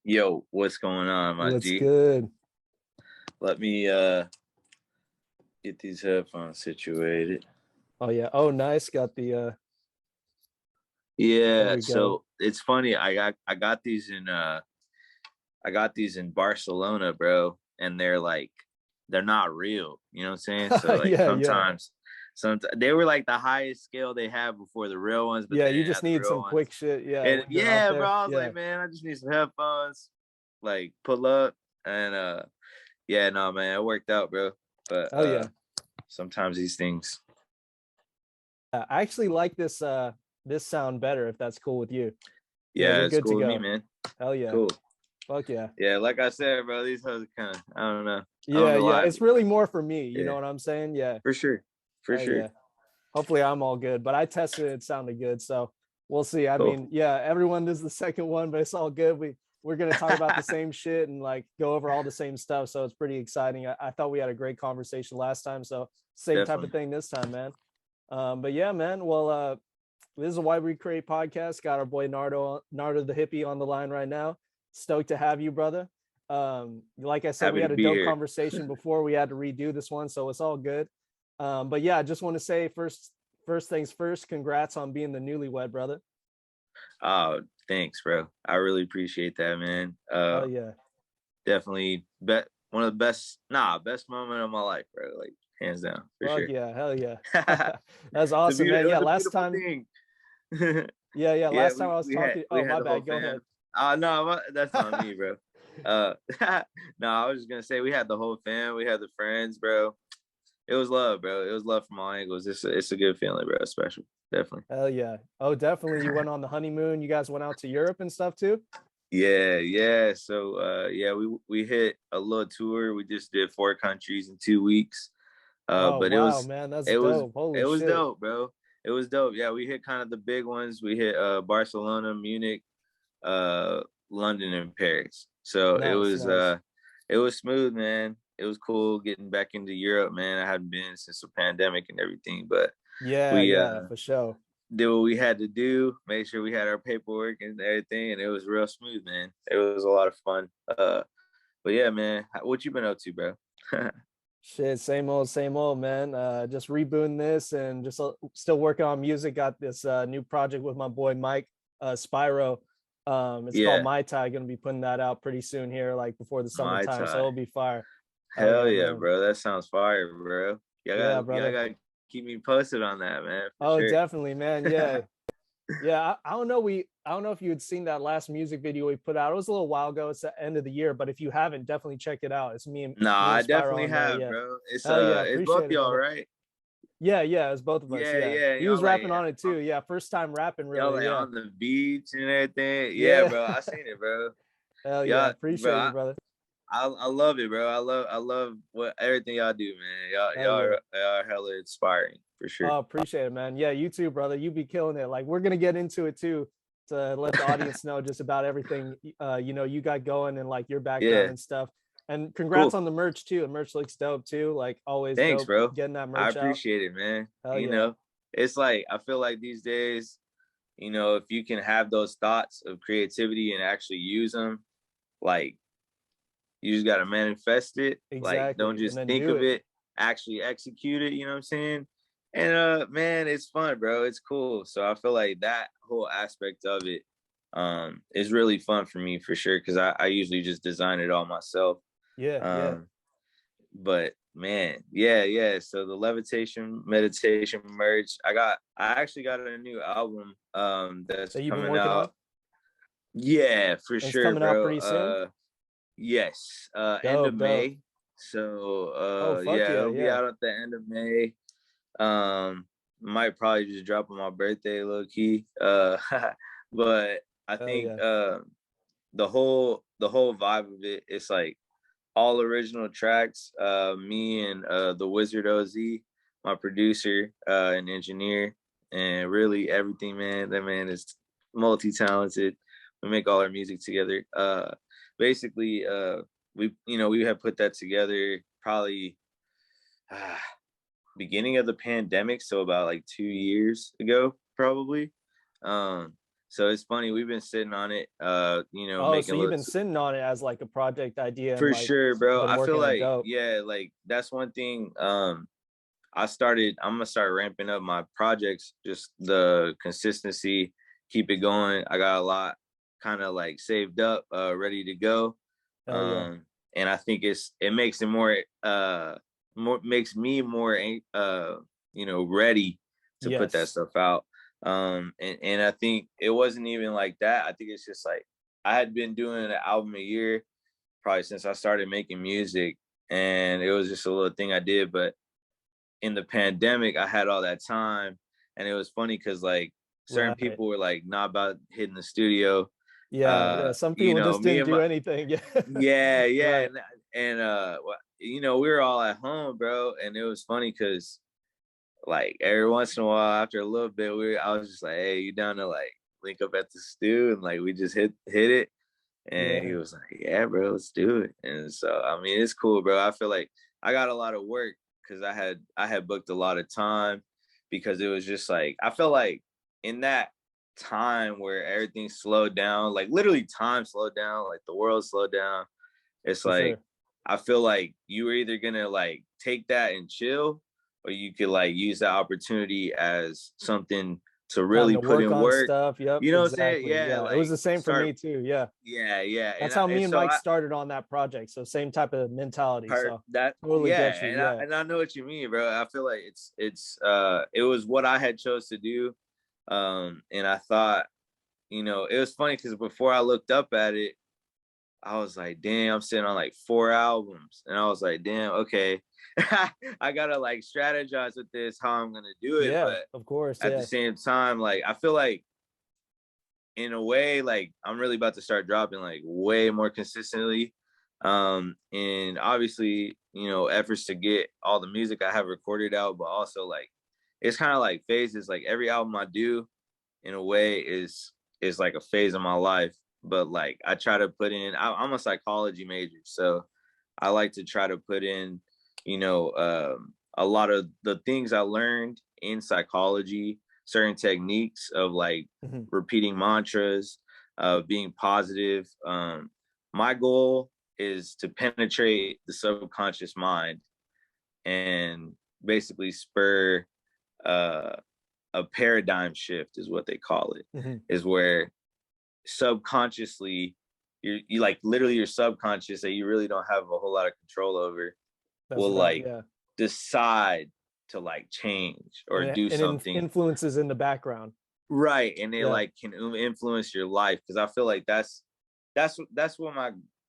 Yo, what's going on, my What's G? good? Let me get these headphones situated. Oh yeah. Oh nice. Got the there Yeah, we go. so it's funny. I got these in Barcelona, bro, and they're not real. You know what I'm saying? So like Yeah, yeah. sometimes they were like the highest scale they had before the real ones, but Yeah, they you didn't just have the need real some ones. quick shit. Yeah, And when you're out yeah, bro, there. I was Yeah. like, man, I just need some headphones, like pull up and yeah, no, man, it worked out, bro. But Oh yeah. sometimes these things. I actually like this sound better if that's cool with you. Yeah, Yeah, we're it's good to cool with me, go. man. Hell yeah. Cool. Fuck yeah. Yeah, like I said, bro, these hoes are kind of, I don't know. I don't Yeah, know yeah. why. It's really more for me, you know Yeah, what I'm saying? Yeah. for sure. For Hell sure. yeah. Hopefully I'm all good, but I tested it, it sounded good. So we'll see. I Cool. mean, yeah, everyone does the second one, but it's all good. We're gonna talk about the same shit and like go over all the same stuff. So it's pretty exciting. I thought we had a great conversation last time. So same type of Definitely. thing this time, man. But yeah, man. Well, this is a Why We Create podcast. Got our boy Nardo the Hippie on the line right now. Stoked to have you, brother. Like I said, we Happy to had a be dope here. conversation before. We had to redo this one, so it's all good. But yeah, I just want to say first things first, congrats on being the newlywed, brother. Oh, thanks, bro. I really appreciate that, man. Hell yeah. Definitely one of the best moment of my life, bro. Like hands down, for Fuck sure. yeah, hell yeah. That's It awesome, man. Yeah, was a last beautiful time, thing. yeah, Yeah, last time I was talking. we Oh, had my the whole bad. Go fam. ahead. No, that's on me, bro. Uh, no, I was just gonna say we had the whole fam, we had the friends, bro. It was love, bro. It was love from all angles. It's a good feeling, bro. It's special, definitely. Hell yeah. Oh, definitely. You went on the honeymoon. You guys went out to Europe and stuff too? Yeah, yeah. So yeah, we hit a little tour. We just did 4 countries in 2 weeks. Oh, But wow, man. That's dope. it Holy was shit. dope, bro. It was dope. Yeah, we hit kind of the big ones. We hit Barcelona, Munich, London, and Paris. So Nice, nice. it was smooth, man. It was cool getting back into Europe, man. I hadn't been since the pandemic and everything, but Yeah, we yeah, for sure. did what we had to do, make sure we had our paperwork and everything, and it was real smooth, man. It was a lot of fun. But yeah, man, what you been up to, bro? Shit, same old, man. Just rebooting this and just still working on music. Got this new project with my boy Mike Spyro. It's called Yeah, Mai Tai. Gonna be putting that out pretty soon here, like before the my summertime. So tie. it'll be fire. Hell Hell yeah, yeah, man. bro. That sounds fire, bro. Yeah, Y'all brother. gotta keep me posted on that, man, for Oh, sure. definitely, man. Yeah, yeah. I don't know. I don't know if you had seen that last music video we put out. It was a little while ago. It's the end of the year, but if you haven't, definitely check it out. It's Nah, me and I Spyro definitely on there. have, Yeah. bro. Hell yeah, It's both appreciate it, y'all, brother. right? Yeah, yeah, it's both of us. Yeah, Yeah, yeah. he was Y'all rapping on it too. on, Yeah, first time rapping, y'all really. like Yeah, on the beach and everything. Yeah, yeah. bro. I seen it, bro. Hell yeah, Y'all, bro. appreciate you, brother. I love it, bro. I love what everything y'all do, man. Hell yeah. Y'all are hella inspiring for sure. Oh, appreciate it, man. Yeah, you too, brother. You be killing it. Like we're gonna get into it too to let the audience know just about everything you got going and like your background Yeah, and stuff. And congrats cool. on the merch too. The merch looks dope too. Like always Thanks, dope bro. getting that I merch out. appreciate it, man. Hell yeah. It's like I feel like these days, if you can have those thoughts of creativity and actually use them, like you just got to manifest it. Like don't Exactly. And just then think do of it. it, actually execute it. You know what I'm saying? And man, it's fun, bro. It's cool. So I feel like that whole aspect of it is really fun for me for sure because I usually just design it all myself. Yeah, yeah. Um, but man, yeah. So the levitation meditation merge. I actually got a new album that's That you've been coming working on? out. Yeah, for And it's sure, coming out bro. pretty soon. Yes, end of Dope, dope. May. So Oh, fuck yeah, yeah, it'll be yeah. out at the end of May. Might probably just drop on my birthday, low key. But I Hell think yeah. the whole vibe of it, it's like all original tracks. Me and the Wizard OZ, my producer and engineer, and really everything, man. That man is multi-talented. We make all our music together. Basically, we have put that together probably uh, beginning of the pandemic, so about like 2 years ago, probably. Um, So it's funny, we've been sitting on it, Oh, so making you've been little. sitting on it as like a project idea and For like sure, bro. been I feel working it like, dope. yeah, like that's one thing. I'm gonna start ramping up my projects, just the consistency, keep it going. I got a lot kind of like saved up, ready to go. Hell yeah. And I think it makes it more makes me more ready to put that Yes. stuff out. And I think it wasn't even like that. I think it's just like I had been doing an album a year probably since I started making music, and it was just a little thing I did. But in the pandemic, I had all that time, and it was funny because like certain Right. people were like not about hitting the studio. Yeah. Yeah. Some people just Me didn't and do my anything. Yeah. yeah, yeah, Right. we were all at home, bro, and it was funny because like every once in a while, after a little bit, I was just like, "Hey, you down to like link up at the stew?" And like we just hit it, and he Yeah. was like, "Yeah, bro, let's do it." And so, I mean, it's cool, bro. I feel like I got a lot of work because I had booked a lot of time because it was just like I felt like in that time where everything slowed down, like literally time slowed down, like the world slowed down. It's For like sure. I feel like you were either gonna like take that and chill, or you could like use that opportunity as something to Time really to put work in on work. stuff. Yep. You know what I'm saying? Exactly. Yeah, Yeah. It was like the same for start. me too. Yeah. Yeah, yeah, That's how and me and so Mike I started on that project. So same type of mentality. heard So that. totally Yeah, get you. and I Yeah. and I know what you mean, bro. I feel like it was what I had chose to do, and I thought, it was funny because before I looked up at it, I was like, damn, I'm sitting on like 4 albums. And I was like, damn, okay. I gotta like strategize with this, how I'm gonna do it. Yeah. But Of course. at the Yeah. same time, like I feel like in a way, like I'm really about to start dropping like way more consistently. And obviously, efforts to get all the music I have recorded out, but also like it's kind of like phases. Like every album I do in a way is like a phase of my life, but like I try to put in I'm a psychology major, so I like to try to put in a lot of the things I learned in psychology, certain techniques of like Mhm. repeating mantras, being positive. My goal is to penetrate the subconscious mind and basically spur uh, a paradigm shift is what they call it, Mhm. is where subconsciously you like literally your subconscious that you really don't have a whole lot of control over That's will right. like Yeah. decide to like change or do And something influences in the background. right, and they Yeah. like can influence your life because I feel like that's what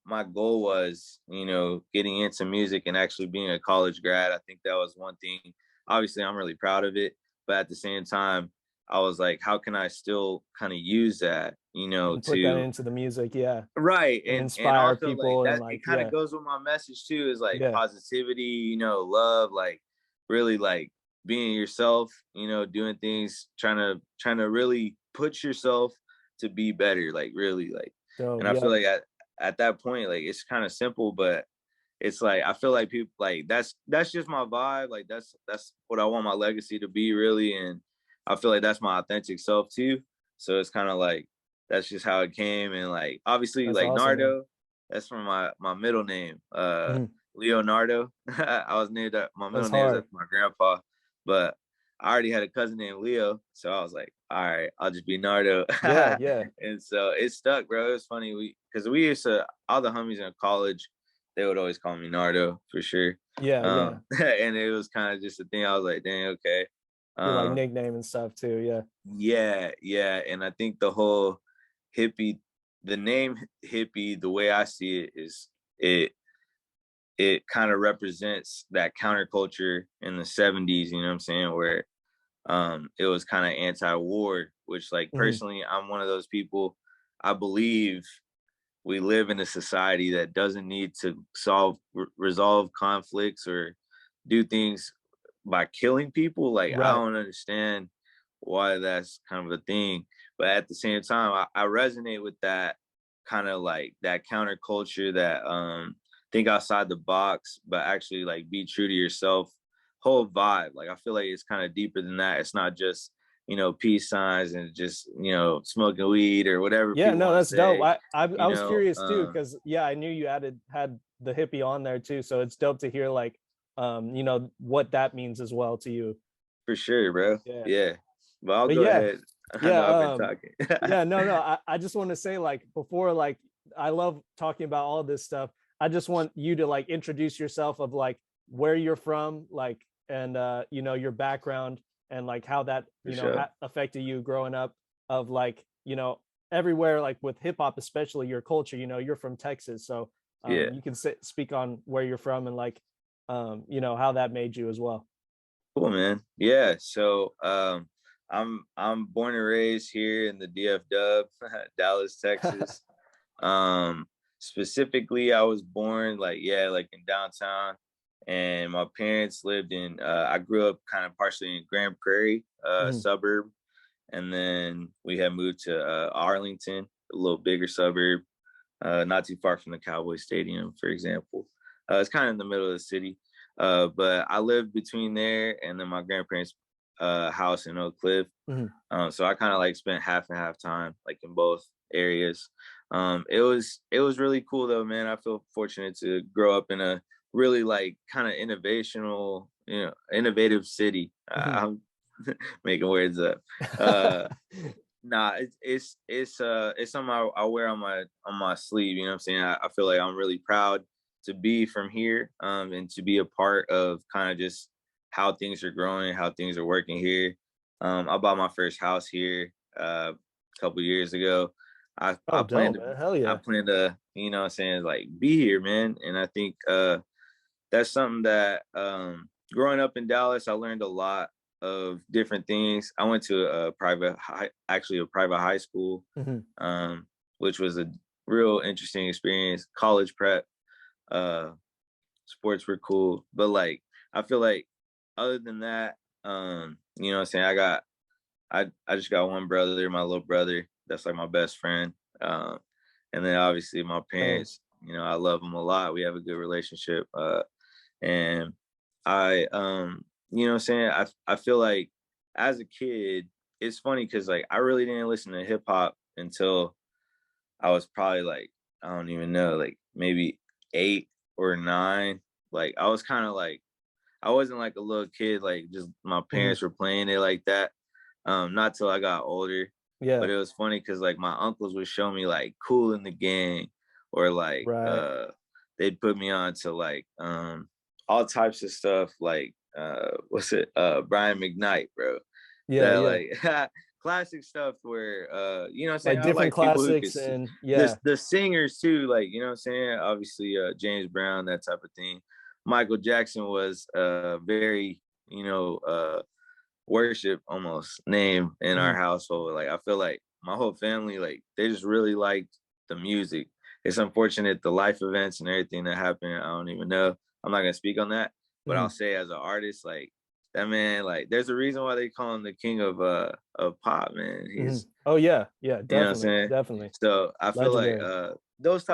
my goal was, getting into music and actually being a college grad. I think that was one thing. Obviously I'm really proud of it, but at the same time I was like, how can I still kind of use that, And put that to into the music. Yeah. right, And and inspire also like people and that it like, kind of yeah. goes with my message too, is like Yeah. positivity, love, like really like being yourself, doing things, trying to really put yourself to be better, like really like. So, And I feel yep. like at that point, like it's kind of simple, but it's like I feel like people like that's just my vibe, like that's what I want my legacy to be really. And I feel like that's my authentic self too, so it's kind of like that's just how it came. And like obviously That's like awesome, man. Nardo, that's from my middle name, Mhm. Leonardo. I was named my That's middle name is hard. after my grandpa, but I already had a cousin named Leo, so I was like, all right, I'll just be Nardo. Yeah. Yeah. And so it stuck, bro. It was funny, because we used to, all the homies in college, they would always call me Nardo for sure. Yeah. Yeah. And it was kind of just a thing. I was like, dang, okay. Your like Um, nickname and stuff too. Yeah. yeah, yeah. And I think the whole hippie, the name hippie, the way I see it is it it kind of represents that counterculture in the 70s, you know what I'm saying, where it was kind of anti-war, which like Mhm. personally I'm one of those people. I believe we live in a society that doesn't need to resolve conflicts or do things by killing people. Like I Right. don't understand why that's kind of a thing, but at the same time I resonate with that kind of like that counterculture, that think outside the box but actually like be true to yourself whole vibe. Like I feel like it's kind of deeper than that. It's not just peace signs and just, smoking weed or whatever Yeah, people no, want to that's dope. say, I you was know. curious too, because yeah, I knew you had the hippie on there too. So it's dope to hear like what that means as well to you. For sure, bro. Yeah. Yeah. But I'll But go yeah, ahead. I yeah, know I've been talking. yeah, no, I just want to say like before, like I love talking about all this stuff. I just want you to like introduce yourself of like where you're from, like and your background and like how that For sure. affected you growing up, of like everywhere, like with hip hop, especially your culture. You're from Texas, so Yeah. you can speak on where you're from and like how that made you as well. Cool, man. Yeah. So I'm born and raised here in the DF Dub, Dallas, Texas. Um Specifically, I was born like, yeah, like in downtown, and my parents lived in I grew up kind of partially in Grand Prairie, Mhm. suburb, and then we had moved to Arlington, a little bigger suburb, not too far from the Cowboy Stadium, for example. It's kind of in the middle of the city, but I lived between there and then my grandparents' house in Oak Cliff. Mhm. So I kind of like spent half and half time like in both areas. It was really cool though, man. I feel fortunate to grow up in a really like kind of innovative city. Mhm. I'm making words up. Uh, Nah, it's something I wear on my sleeve. You know what I'm saying? I feel like I'm really proud to be from here, and to be a part of kind of just how things are growing, how things are working here. I bought my first house here a couple years ago. I Oh, I plan dope, to man. Hell I yeah. plan to what I'm saying, like be here, man. And I think that's something that growing up in Dallas, I learned a lot of different things. I went to actually a private high school, Mhm. um, which was a real interesting experience. College prep, uh, sports were cool, but like I feel like other than that, what I'm saying, I just got one brother, my little brother. That's like my best friend. Um, and then obviously my Same. parents. I love them a lot. We have a good relationship. And I what I'm saying, I feel like as a kid, it's funny because like I really didn't listen to hip hop until I was probably like, I don't even know, like maybe 8 or 9. Like I was kind of like, I wasn't like a little kid, like just my Mhm. parents were playing it like that. Not till I got older. Yeah. But it was funny because like my uncles would show me like Cool in the Gang, or like Right. they'd put me on to like all types of stuff, like what's it, Brian McKnight, bro. Yeah. That Yeah. like classic stuff where what I'm saying, Like I different like people who could classics see and yeah. the singers too, like what I'm saying, obviously James Brown, that type of thing. Michael Jackson was very, worship almost name in our Mhm. household. Like I feel like my whole family, like they just really liked the music. It's unfortunate the life events and everything that happened. I don't even know. I'm not gonna speak on that, but I'll Mhm. say as an artist, like that man, like there's a reason why they call him the king of pop, man. Mhm. He's, Oh yeah. Yeah. what I'm Definitely. saying. Definitely. So I feel like Legendary. those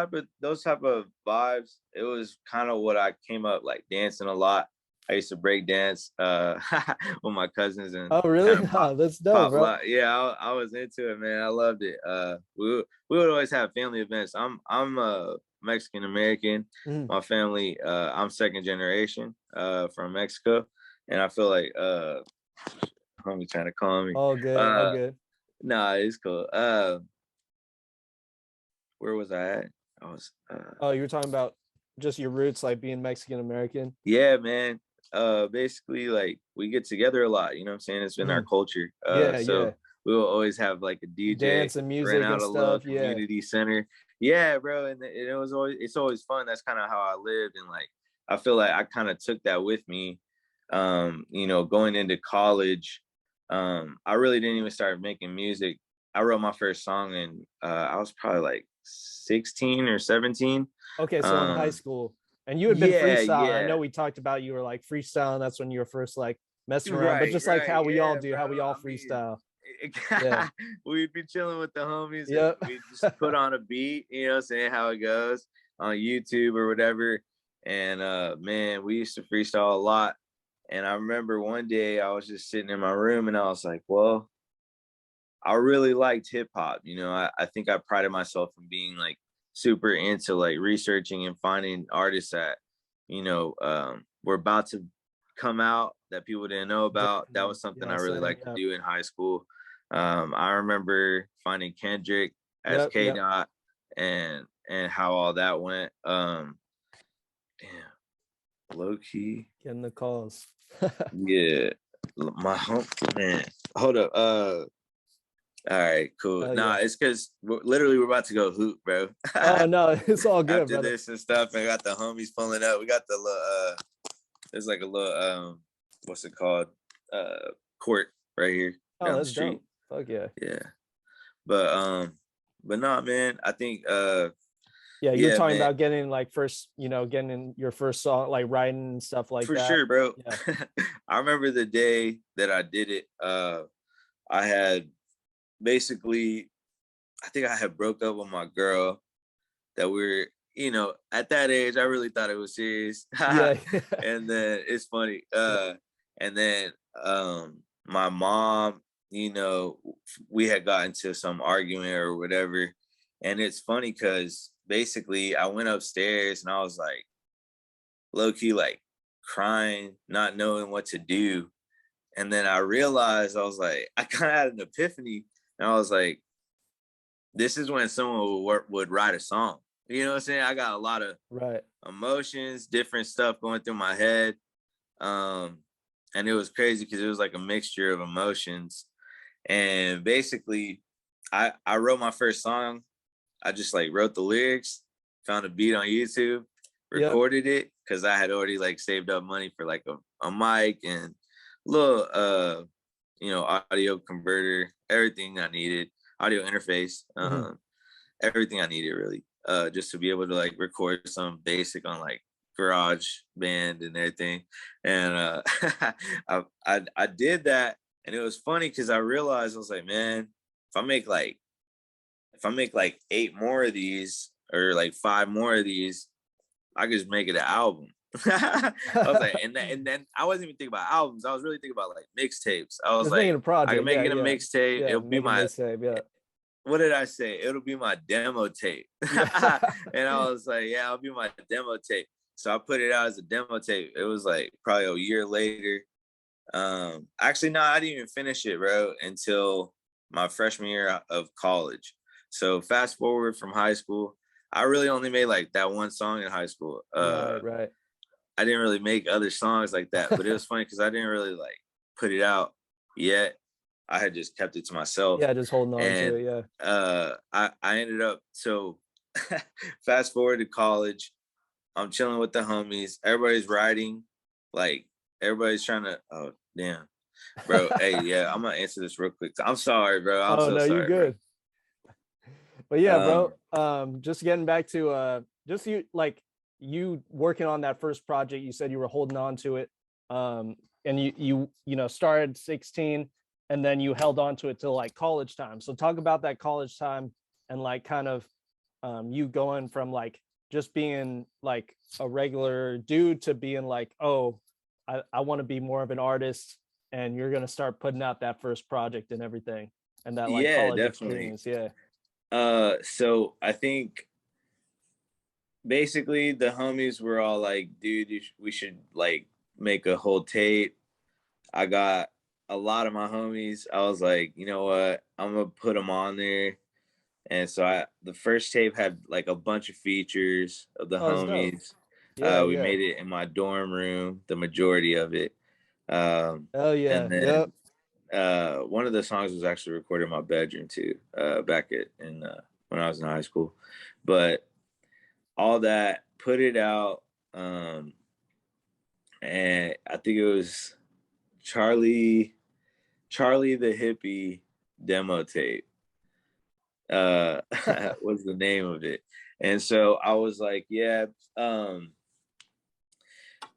type of vibes, it was kind of what I came up like dancing a lot. I used to break dance with my cousins and Oh really? kind of Oh, that's dope, bro. Yeah, I was into it, man. I loved it. We would always have family events. I'm Mexican American. Mhm. My family, I'm second generation from Mexico, and I feel like homie trying to call me. All good. All Uh, good. nah, it's cool. Where was I at? I was Oh, you were talking about just your roots, like being Mexican American. Yeah, man. Basically like we get together a lot, you know what I'm saying? It's been our Mhm. culture. Yeah. So Yeah. we will always have like a DJ, Dance and rent music out and a little stuff. Yeah. community center. Yeah, bro. And it's always fun. That's kind of how I lived. And like I feel like I kind of took that with me. Going into college. I really didn't even start making music. I wrote my first song and I was probably like 16 or 17. Okay, so in high Um, school, and you had been yeah, freestyling. I know yeah. we talked about you were like freestyling. That's when you were first like messing around, but Right, just like right. how we all Yeah, do, bro. how we all I mean, freestyle. Yeah. we'd be chilling with the homies and Yep. we just put on a beat, saying how it goes on YouTube or whatever. And man, we used to freestyle a lot. And I remember one day I was just sitting in my room and I was like, well, I really liked hip hop. You know, I think I prided myself in being like super into like researching and finding artists that, you know, were about to come out that people didn't know about. That was You know something what I I'm really saying? liked to Yeah. do in high school. I remember finding Kendrick as Yep. K Yep. Dot and how all that went. Damn, low key. Getting the calls. Yeah. My home man. Hold up. All right, cool. Oh Nah, yeah. it's because we're about to go hoop, bro. Oh no, it's all good, After brother. this and stuff, and got the homies pulling up. We got the little there's like a little what's it called? Court right here Oh, down the that's street. dope. Fuck yeah. Yeah. But but nah, man, I think Yeah, you were yeah, talking man, about getting like first, getting your first song, like writing and stuff like for that. sure, bro. Yeah. I remember the day that I did it. I had basically I think I had broke up with my girl that we were, you know, at that age, I really thought it was serious. Yeah. And then it's funny. Yeah. And then my mom, you know, we had gotten to some argument or whatever. And it's funny because basically I went upstairs and I was like low key like crying, not knowing what to do. And then I realized I was like, I kind of had an epiphany. And I was like, this is when someone would write a song. You know what I'm saying? I got a lot of Right. emotions, different stuff going through my head. Um, and it was crazy because it was like a mixture of emotions. And basically, I wrote my first song. I just like wrote the lyrics, found a beat on YouTube, Yep. recorded it because I had already like saved up money for like a mic and little you know, audio converter, everything I needed, audio interface. Mhm. Everything I needed really, just to be able to like record some basic on like Garage Band and everything. And I did that, and it was funny because I realized I was like, man, if I make like 8 more of these or like 5 more of these, I could just make it an album. I was like, and then I wasn't even thinking about albums. I was really thinking about like mixtapes. I was Just making like, a I can project. make Yeah, it a yeah. mixtape. Yeah, It'll be make a my mixtape. Yeah. what did I say? It'll be my demo tape. Yeah. And I was like, yeah, I'll be my demo tape. So I put it out as a demo tape. It was like probably a year later. Actually, no, I didn't even finish it, bro, until my freshman year of college. So fast forward from high school, I really only made like that one song in high school. Right, right. I didn't really make other songs like that, but it was funny because I didn't really like put it out yet. I had just kept it to myself. Yeah, just holding on to And it. Yeah. I ended up so fast forward to college. I'm chilling with the homies. Everybody's writing, like everybody's trying to. Oh damn, bro. Hey, yeah, I'm gonna answer this real quick. I'm sorry, bro. I'm Oh so no, you sorry, bro. good. But yeah, bro. Um, Just getting back to just you working on that first project, you said you were holding on to it. And you started 16 and then you held on to it till like college time. So talk about that college time and like kind of you going from like just being like a regular dude to being like, oh, I want to be more of an artist, and you're gonna start putting out that first project and everything, and that like yeah, college definitely. experience. Yeah. So I think basically the homies were all like, dude, we should like make a whole tape. I got a lot of my homies. I was like, you know what? I'm gonna put them on there. And so the first tape had like a bunch of features of the Oh, that's dope. homies. Yeah, We yeah. made it in my dorm room, the majority of it. Oh And yeah. Yep. then one of the songs was actually recorded in my bedroom too, back in when I was in high school. But all that, put it out, and I think it was Charlie the Hippie demo tape. Was the name of it. And so I was like, yeah.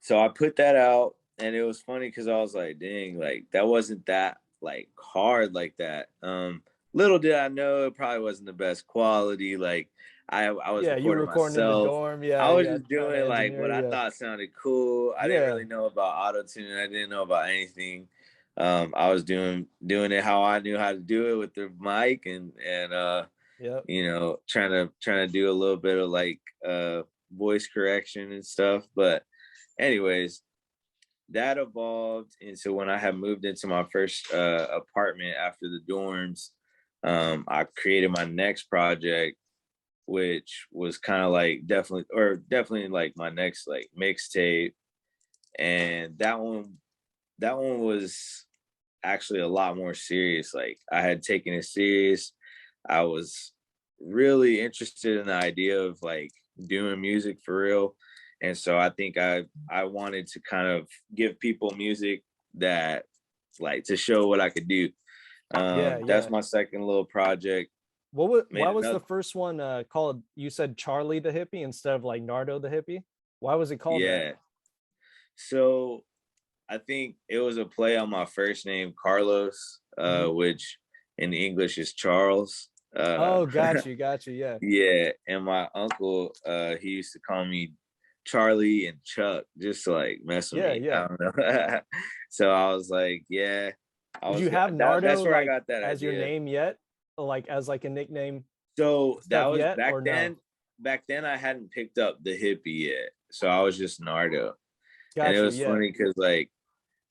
So I put that out, and it was funny because I was like, dang, like that wasn't that like hard like that. Little did I know it probably wasn't the best quality. Like I was Yeah, you were recording recording in the myself. dorm. I Yeah, was yeah. just Trying to doing like engineer. what I Yeah. thought sounded cool. I didn't Yeah. really know about auto tune. I didn't know about anything. I was doing it how I knew how to do it with the mic, and Yep. you know, trying to do a little bit of like voice correction and stuff. But anyways, that evolved into when I had moved into my first apartment after the dorms. I created my next project, which was kind of like definitely like my next like mixtape, and that one was actually a lot more serious. Like I had taken it serious. I was really interested in the idea of like doing music for real. And so I think I wanted to kind of give people music that like to show what I could do. Yeah, That's yeah. my second little project. Why Made was the another, first one called, you said Charlie the Hippie instead of like Nardo the Hippie? Why was it called that? yeah. So I think it was a play on my first name, Carlos, Hmm. which in English is Charles. Oh, got you. Yeah. Yeah, and my uncle, he used to call me Charlie and Chuck just to like mess with Yeah, me. yeah. I don't know. So I was like, yeah, Did you have that's Nardo where I like got that as your idea. name yet? Like as like a nickname So that stuff was yet back or no? then. Back then, I hadn't picked up the hippie yet, so I was just Nardo. And it Got you. was Yeah. funny because like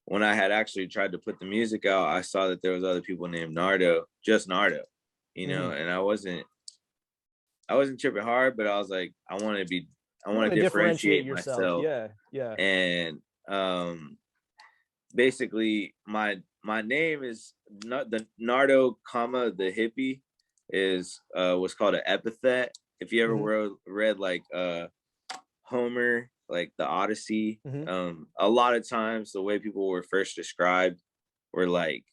when I had actually tried to put the music out, I saw that there was other people named Nardo, just Nardo, you know, Hmm. and I wasn't tripping hard, but I was like, I You want want to to differentiate differentiate yourself. myself. Yeah, yeah. And basically my name is not the Nardo, comma the hippie is what's called an epithet. If you ever Hmm. read like Homer, like the Odyssey, Hmm. a lot of times the way people were first described were like,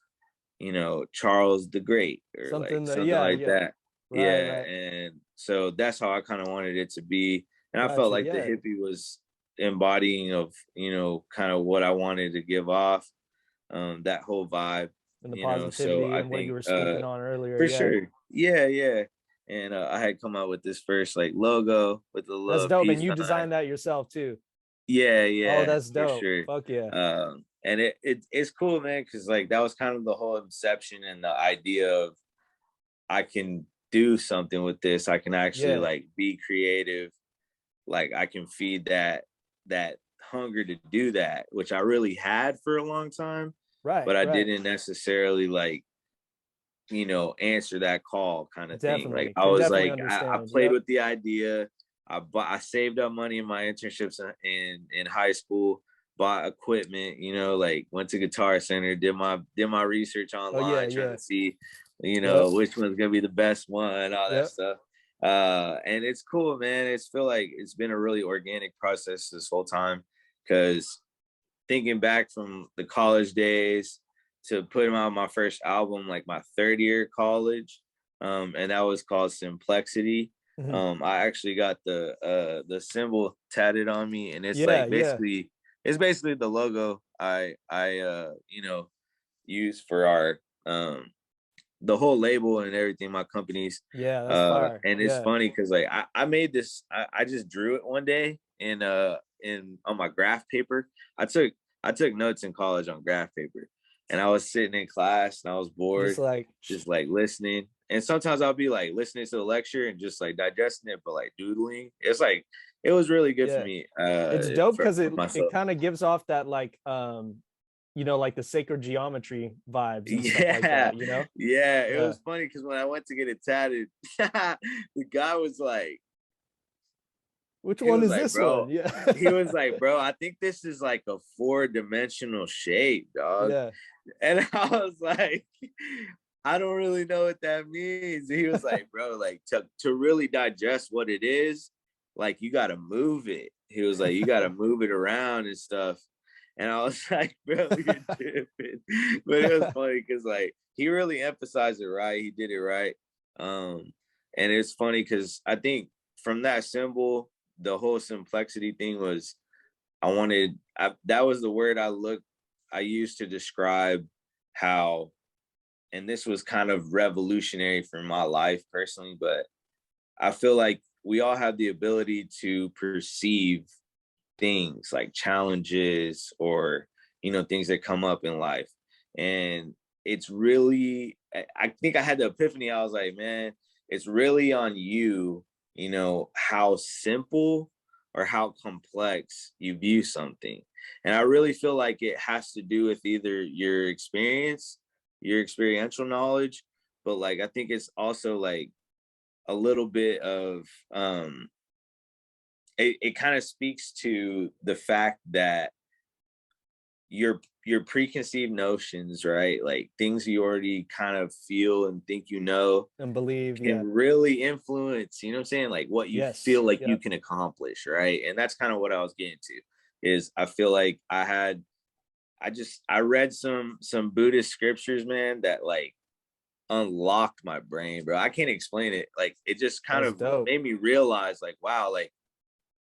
you know, Charles the Great or like Something that, something yeah, like yeah. that. Right, Yeah, right. and so that's how I kind of wanted it to be, and I felt Got you. like the Yeah. hippie was embodying of, you know, kind of what I wanted to give off, that whole vibe, And the you know. So positivity I and what you think were speaking on earlier. for Yeah. sure, yeah, yeah. And I had come out with this first like logo with the That's little dope. And peace you sign. designed that yourself too. Yeah, Oh, yeah, that's for dope. sure. Fuck yeah. And it's cool, man, because like that was kind of the whole inception and the idea of I can do something with this. I can actually Yeah. like be creative. Like I can feed that hunger to do that, which I really had for a long time, Right, but I right. didn't necessarily like, you know, answer that call kind of thing. Like Definitely. I Can was definitely like, I understand. played Yep. with the idea. I saved up money in my internships in high school, bought equipment, you know, like went to Guitar Center, did my research Oh yeah, online, trying yeah. to see, you know, Yep. which one's gonna be the best one, all that Yep. stuff. And it's cool, man. It's feel like it's been a really organic process this whole time because thinking back from the college days to putting out my first album, like my third year of college, and that was called Simplexity. Hmm. I actually got the symbol tatted on me, and Yeah, yeah. it's basically the logo I you know, use for our the whole label and everything, my companies. Yeah, that's fire. And it's Yeah. funny because like I made this, I just drew it one day in on my graph paper. I took I took notes in college on graph paper, and I was sitting in class and I was Just bored, like, just like listening. And sometimes I'll be like listening to the lecture and just like digesting it, but like doodling. It's like it was really good for yeah. me It's dope because for it myself. kind of gives off that like like the sacred geometry vibes and stuff like Yeah, that, you know? yeah. It Yeah. was funny because when I went to get it tatted, the guy was like, Which he one was is like, this bro, one? Yeah. I think this is like a four-dimensional shape, dog. Yeah. And I was like, I don't really know what that means. And he was like, bro, like to really digest what it is, like you gotta move it. He was like, you gotta move it around and stuff. And I was like, bro, you're tripping. But it was funny because like he really emphasized it right. He did it right. Um, and it's funny because I think from that symbol, the whole simplexity thing was that was the word I used to describe how, and this was kind of revolutionary for my life personally, but I feel like we all have the ability to perceive things like challenges or, you know, things that come up in life. And it's really, I think I had the epiphany. I was like, man, it's really on you, you know, how simple or how complex you view something. And I really feel like it has to do with either your experience, your experiential knowledge, but like I think it's also like a little bit of it kind of speaks to the fact that your preconceived notions, right? Like things you already kind of feel and think you know And believe, can yeah. really influence, you know what I'm saying? Like what you Yes. feel like you Yep. can accomplish, right? And that's kind of what I was getting to is I feel like I read some Buddhist scriptures, man, that like unlocked my brain, bro. I can't explain it. Like it just kind That's of dope. made me realize like wow, like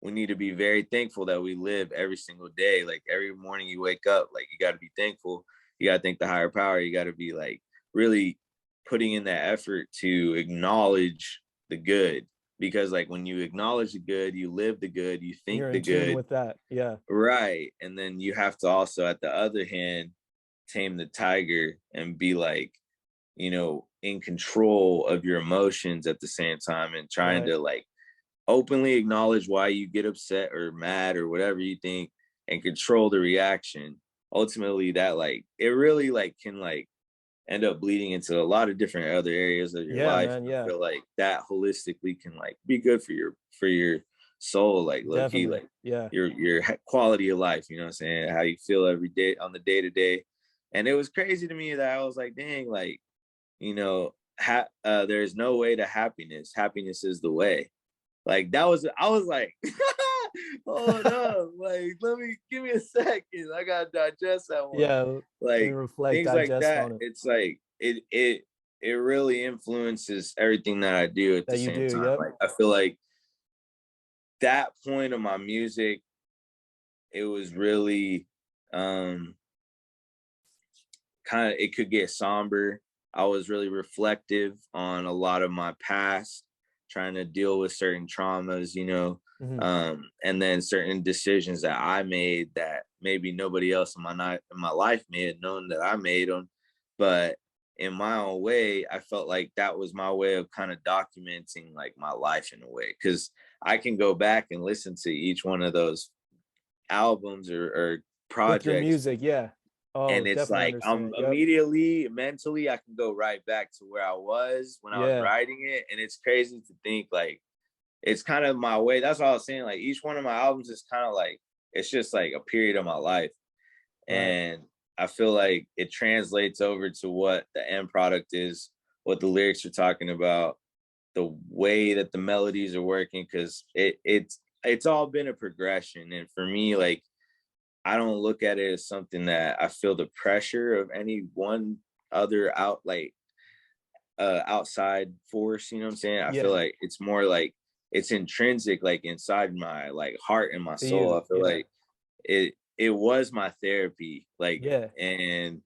we need to be very thankful that we live every single day. Like every morning you wake up, like you got to be thankful. You got to thank the higher power. You got to be like really putting in that effort to acknowledge the good. Because like when you acknowledge the good, you live the good, you think You're the in tune good, with that. Yeah. right? And then you have to also, at the other hand, tame the tiger and be like, you know, in control of your emotions at the same time and trying Right. to like openly acknowledge why you get upset or mad or whatever you think and control the reaction. Ultimately that like it really like can like end up bleeding into a lot of different other areas of your Yeah, life. man. And I Yeah. feel like that holistically can like be good for your soul, like low key, Definitely. like Yeah. your quality of life, you know what I'm saying? How you feel every day on the day to day. And it was crazy to me that I was like, dang, like, you know, there's no way to happiness. Happiness is the way. Like that was I was like, hold up, like let me give me a second. I gotta digest that one. Yeah. Let me Like reflect, things like digest that, on it. it's like it really influences everything that I do at the That you same do. time. Yep. Like I feel like that point of my music, it was really um kind of it could get somber. I was really reflective on a lot of my past, trying to deal with certain traumas, you know, Hmm. and then certain decisions that I made that maybe nobody else in my life may have known that I made them, but in my own way, I felt like that was my way of kind of documenting like my life in a way, because I can go back and listen to each one of those albums or With your projects, music. Yeah. Oh, and it's definitely like I'm understand. Yep. immediately mentally I can go right back to where I was when I was Yeah. writing it, and it's crazy to think like it's kind of my way. That's what I was saying. Like each one of my albums is kind of like it's just like a period of my life, Right. and I feel like it translates over to what the end product is, what the lyrics are talking about, the way that the melodies are working, because it's all been a progression, and for me, like I don't look at it as something that I feel the pressure of any one other outside force, you know what I'm saying? I feel Yeah. like it's more like it's intrinsic, like inside my like heart and my To soul. you. I feel Yeah. like it was my therapy. Like Yeah. and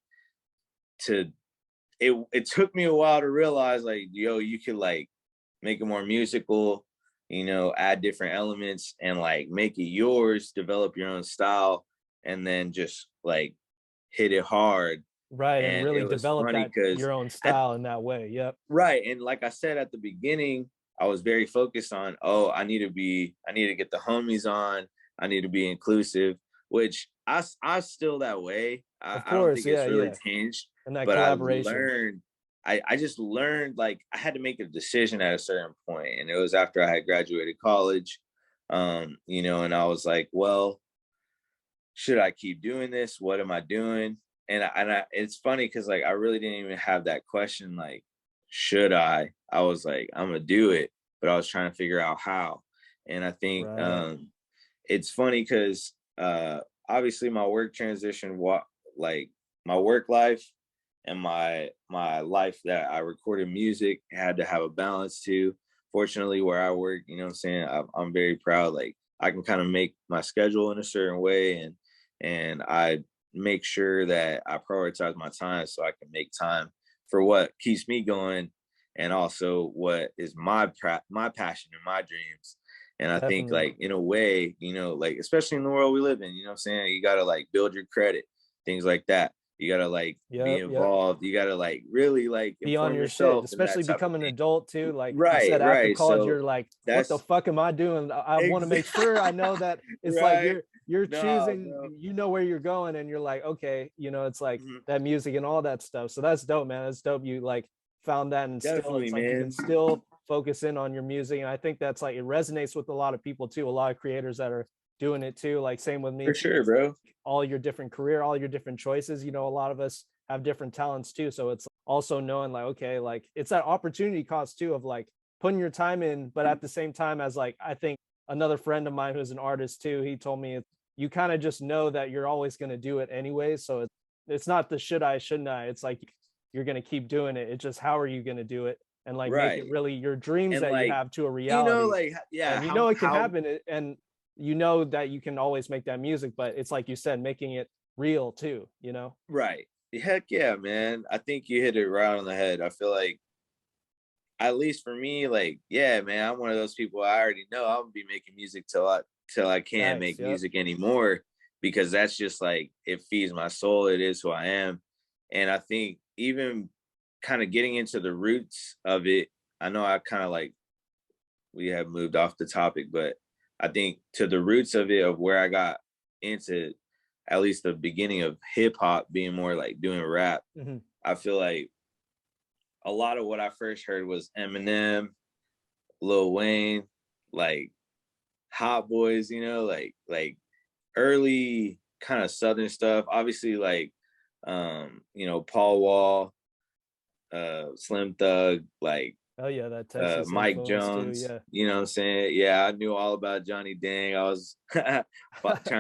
to it took me a while to realize like, yo, you could like make it more musical, you know, add different elements and like make it yours, develop your own style, and then just like hit it hard. Right. And And really it was develop funny that because your own at style in that way. Yep. right, and like I said at the beginning, I was very focused on, oh, I need to get the homies on, I need to be inclusive, which I still that way. Of I don't course. think Yeah. it's really Yeah. changed, And that but collaboration. I just learned like I had to make a decision at a certain point, and it was after I had graduated college, you know, and I was like, well, should I keep doing this? What am I doing? It's funny because like I really didn't even have that question. Like, should I? I was like, I'm gonna do it, but I was trying to figure out how. And I think Right. it's funny because obviously my work transition, what like my work life and my life that I recorded music had to have a balance too. Fortunately, where I work, you know what I'm saying, I'm very proud. Like I can kind of make my schedule in a certain way, and I make sure that I prioritize my time so I can make time for what keeps me going and also what is my passion and my dreams. And I think Definitely. like in a way, you know, like especially in the world we live in, you know what I'm saying? You gotta like build your credit, things like that. You gotta like be Yep. involved. You gotta like really like Be on inform your shit, yourself and that especially type of becoming an thing. adult too. Like you Right, said, after right. college, So you're like, what the that's fuck am I doing? I want to make sure I know that it's like right. you're No, choosing, bro. you know where you're going, and you're like, okay, you know, it's like Mhm. that music and all that stuff. So that's dope, man. That's dope. You like found that, and still, Definitely, it's like you can man. still focus in on your music. And I think that's like it resonates with a lot of people too. A lot of creators that are doing it too. Like same with me For too. sure, It's like bro. all your different career, all your different choices. You know, a lot of us have different talents too. So it's also knowing like, okay, like it's that opportunity cost too of like putting your time in, but at the same time, as like I think another friend of mine who's an artist too, he told me you kind of just know that you're always going to do it anyway. So it's not the should I, shouldn't I? It's like you're going to keep doing it. It's just how are you going to do it and like make it Right. really your dreams And that you like, have to a reality. like, yeah, And you know it can how happen, and you know that you can always make that music, but it's like you said, making it real too, you know? right. Heck yeah, man. I think you hit it right on the head. I feel like, at least for me, like, yeah, man, I'm one of those people. I already know I'm gonna be making music till I can't Facts. make Yep. music anymore, because that's just like it feeds my soul. It is who I am. And I think even kind of getting into the roots of it, I know I kind of like we have moved off the topic, but I think to the roots of it, of where I got into at least the beginning of hip hop being more like doing rap, Hmm. I feel like a lot of what I first heard was Eminem, Lil Wayne, like Hot Boys, like early kind of Southern stuff. Obviously, like Paul Wall, Slim Thug, like Oh yeah, that Texas Mike influence too. Jones. Yeah. You know what I'm saying? Yeah, I knew all about Johnny Dang. I was trying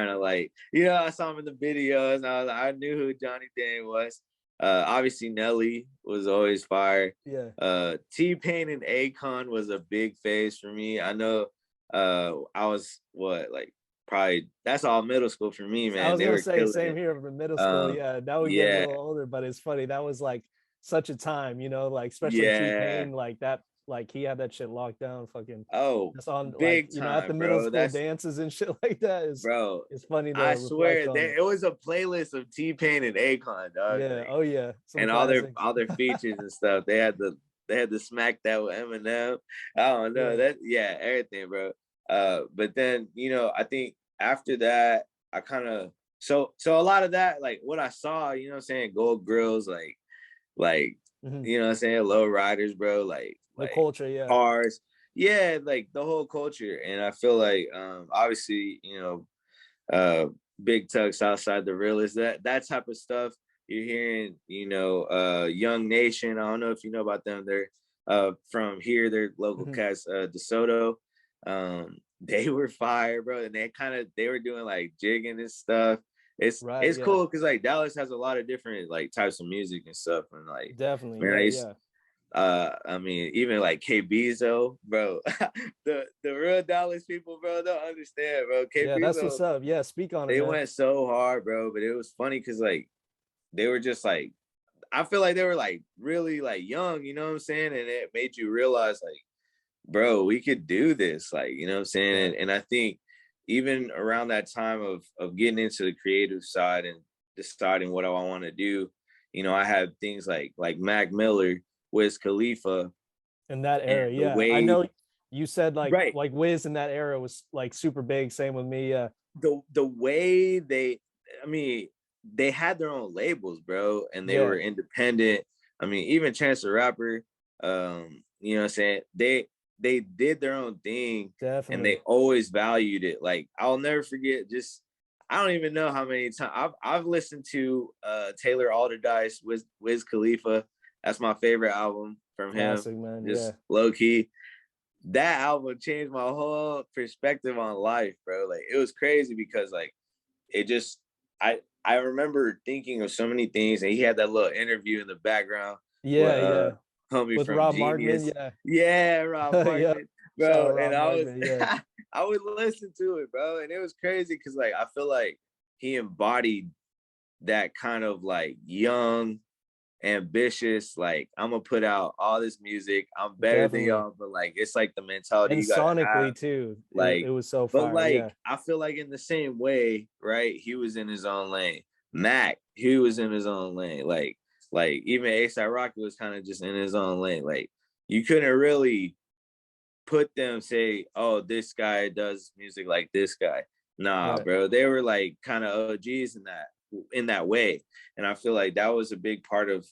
to like, I saw him in the videos. And I knew who Johnny Dang was. Obviously Nelly was always fire. Yeah. T-Pain and Akon was a big phase for me. I know I was what, like, probably that's all middle school for me, I man. was They gonna were say killing same it. here from middle school. Um Yeah, now we get a yeah, little older, but it's funny. That was like such a time, you know, like especially T yeah. Pain, like that, like he had that shit locked down. Fucking, Oh, that's on like big you know at the time, middle bro. school That's dances and shit like that is bro. it's funny to I reflect swear on there it. it was a playlist of T-Pain and Akon, dog. Yeah. Like, Oh yeah, some and classics. all their features and stuff. They had the smack that with Eminem. I don't know. Yeah. That, yeah, everything, bro. But then, I think after that, I kind of, so a lot of that, like what I saw, you know what I'm saying, Gold Grills, like Hmm. you know what I'm saying, low riders, bro, The like culture. Yeah. cars. Yeah, like the whole culture. And I feel like obviously, uh Big Tucks outside the real is that type of stuff. You're hearing, Young Nation. I don't know if you know about them. They're from here, they're local Hmm. cats, DeSoto. They were fire, bro. And they were doing like jigging and stuff. Right. It's Yeah. cool because like Dallas has a lot of different like types of music and stuff. And like, Definitely. man, Yeah. Yeah. I mean, even like K Bezo, bro. The real Dallas people, bro, don't understand, bro. K Yeah. That's Bezo, what's up. Yeah. Speak on it, they man. went so hard, bro. But it was funny because like they were just like, I feel like they were like really like young, you know what I'm saying? And it made you realize like, bro, we could do this, like, you know what I'm saying? Right. And I think even around that time of getting into the creative side and deciding what I want to do, I had things like Mac Miller, Wiz Khalifa, In that and era. the Yeah. I way, know you said right, like Wiz in that era was like super big. Same with me. Yeah. the way they, I mean, they had their own labels, bro, and they Yeah. were independent. I mean, even Chance the Rapper, you know what I'm saying? They did their own thing, and Definitely. they always valued it. Like, I'll never forget, just I don't even know how many times I've listened to Taylor Alderdice with Wiz Khalifa. That's my favorite album from him. Classic, man. Yeah. Just low key, that album changed my whole perspective on life, bro. Like, it was crazy because like it just, I remember thinking of so many things, and he had that little interview in the background with Yeah. Yeah. homie With from Rob Markman. Genius. Yeah. Yeah, Rob Yeah. Markman, Shout out bro. And Rob I was Markman. Yeah. I would listen to it, bro, and it was crazy because like I feel like he embodied that kind of like young, ambitious, like, I'm gonna put out all this music, I'm better than Definitely. y'all, but like it's like the mentality And you gotta have. sonically too. It Like, was so but fire. like Yeah. I feel like in the same way, right? He was in his own lane. Mac, he was in his own lane. Like even ASAP Rocky was kind of just in his own lane. Like you couldn't really put them say, oh, this guy does music like this guy. Nah, Right. bro. They were like kind of OGs in that way. And I feel like that was a big part of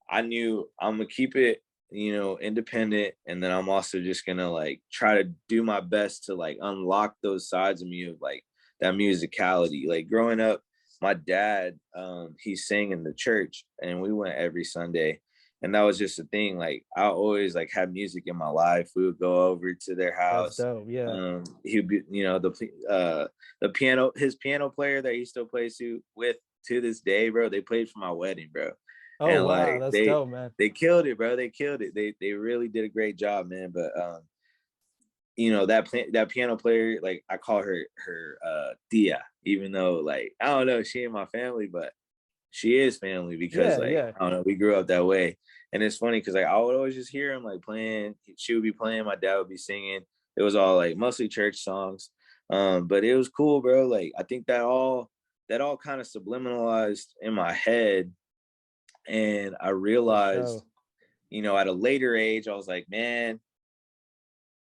I knew I'm gonna keep it, independent. And then I'm also just gonna like try to do my best to like unlock those sides of me of like that musicality. Like growing up, my dad, he sang in the church and we went every Sunday. And that was just a thing. Like I always like had music in my life. We would go over to their That's house. dope. Yeah. He'd be, the piano, his piano player that he still plays to this day, bro. They played for my wedding, bro. Oh And wow, like that's dope, man. they killed it, bro. They killed it. They really did a great job, man. But that piano player, like I call her Tia, even though like I don't know, she ain't my family, but she is family because Yeah, like yeah. I don't know, we grew up that way. And it's funny because like I would always just hear him like playing. She would be playing, my dad would be singing. It was all like mostly church songs. But it was cool, bro. Like I think that all kind of subliminalized in my head. And I For realized, sure. at a later age, I was like, man,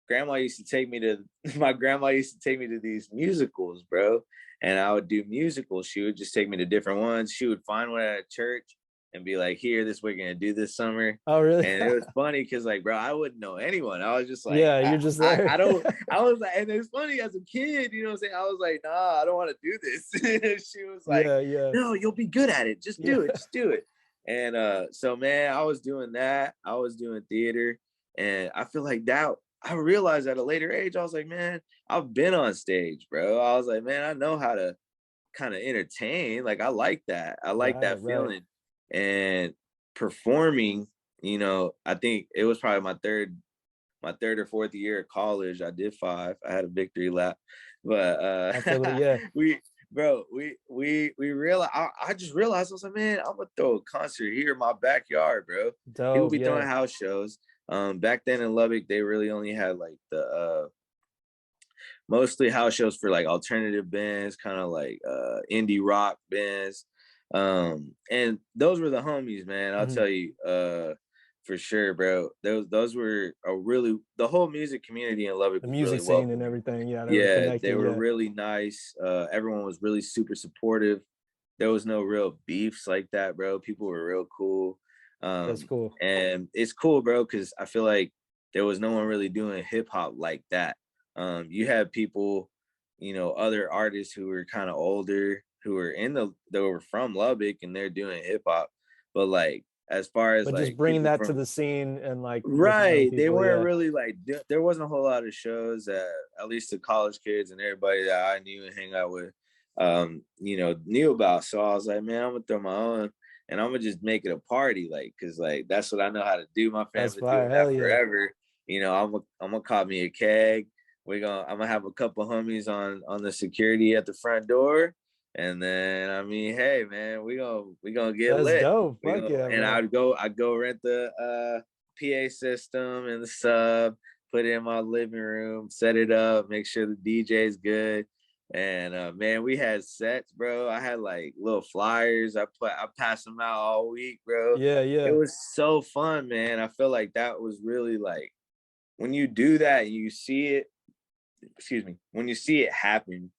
grandma used to take me to my grandma used to take me to these musicals, bro. And I would do musicals. She would just take me to different ones. She would find one at a church and be like, here, this we're gonna do this summer. Oh really? And it was funny because like, bro, I wouldn't know anyone. I was just like, Yeah, I, you're just I, there. I don't, I was like, and it's funny as a kid, you know what I'm saying? I was like, nah, I don't want to do this. She was like, Yeah, yeah. no, you'll be good at it. Just Yeah. do it. Just do it. And so man, I was doing that. I was doing theater. And I feel like that I realized at a later age, I was like, man, I've been on stage, bro. I was like, man, I know how to kind of entertain. Like, I like that. I like Right, that right. feeling. And performing, I think it was probably my third or fourth year of college. I did 5. I had a victory lap, but I feel it. Yeah. we realized. I just realized I was like, man, I'm gonna throw a concert here in my backyard, bro. People Dope. be throwing Yeah. house shows. Back then in Lubbock, they really only had like the mostly house shows for like alternative bands, kind of like indie rock bands. And those were the homies, man. I'll Mhm. tell you, for sure, bro. Those were the whole music community in Lubbock The was music really scene and welcoming. everything. Yeah, they were Yeah, they connecting. were Yeah. really nice. Everyone was really super supportive. There was no real beefs like that, bro. People were real cool. That's cool. And it's cool, bro, because I feel like there was no one really doing hip hop like that. You had people, other artists who were kind of older, who were they were from Lubbock and they're doing hip hop. But like, as far as But just like bringing people that to from the scene and like with young right, they people. weren't Yeah. really like there wasn't a whole lot of shows that at least the college kids and everybody that I knew and hang out with, knew about. So I was like, man, I'm gonna throw my own and I'm gonna just make it a party, like, cause like that's what I know how to do. My family's That's been fire. doing that Hell yeah. forever. I'm gonna call me a keg. I'm gonna have a couple homies on the security at the front door. And then hey man, we gonna get That's lit. dope. We Fuck gonna yeah, and man. I'd go rent the PA system and the sub, put it in my living room, set it up, make sure the DJ's good. And man, we had sets, bro. I had like little flyers. I passed them out all week, bro. Yeah, It yeah. was so fun, man. I feel like that was really like when you do that and you see it, excuse me, when you see it happen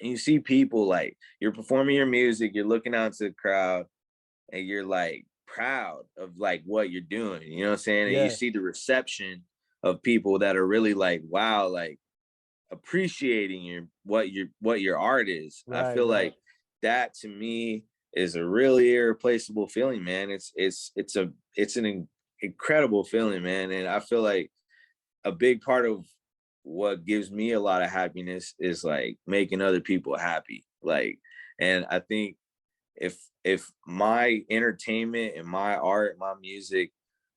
and you see people like you're performing your music, you're looking out to the crowd and you're like proud of like what you're doing, you know what I'm saying? And you Yeah. see the reception of people that are really like, wow, like appreciating what your art is. I Right, feel right. like that to me is a really irreplaceable feeling, man. It's an incredible feeling, man. And I feel like a big part of what gives me a lot of happiness is like making other people happy. Like, and I think if my entertainment and my art, my music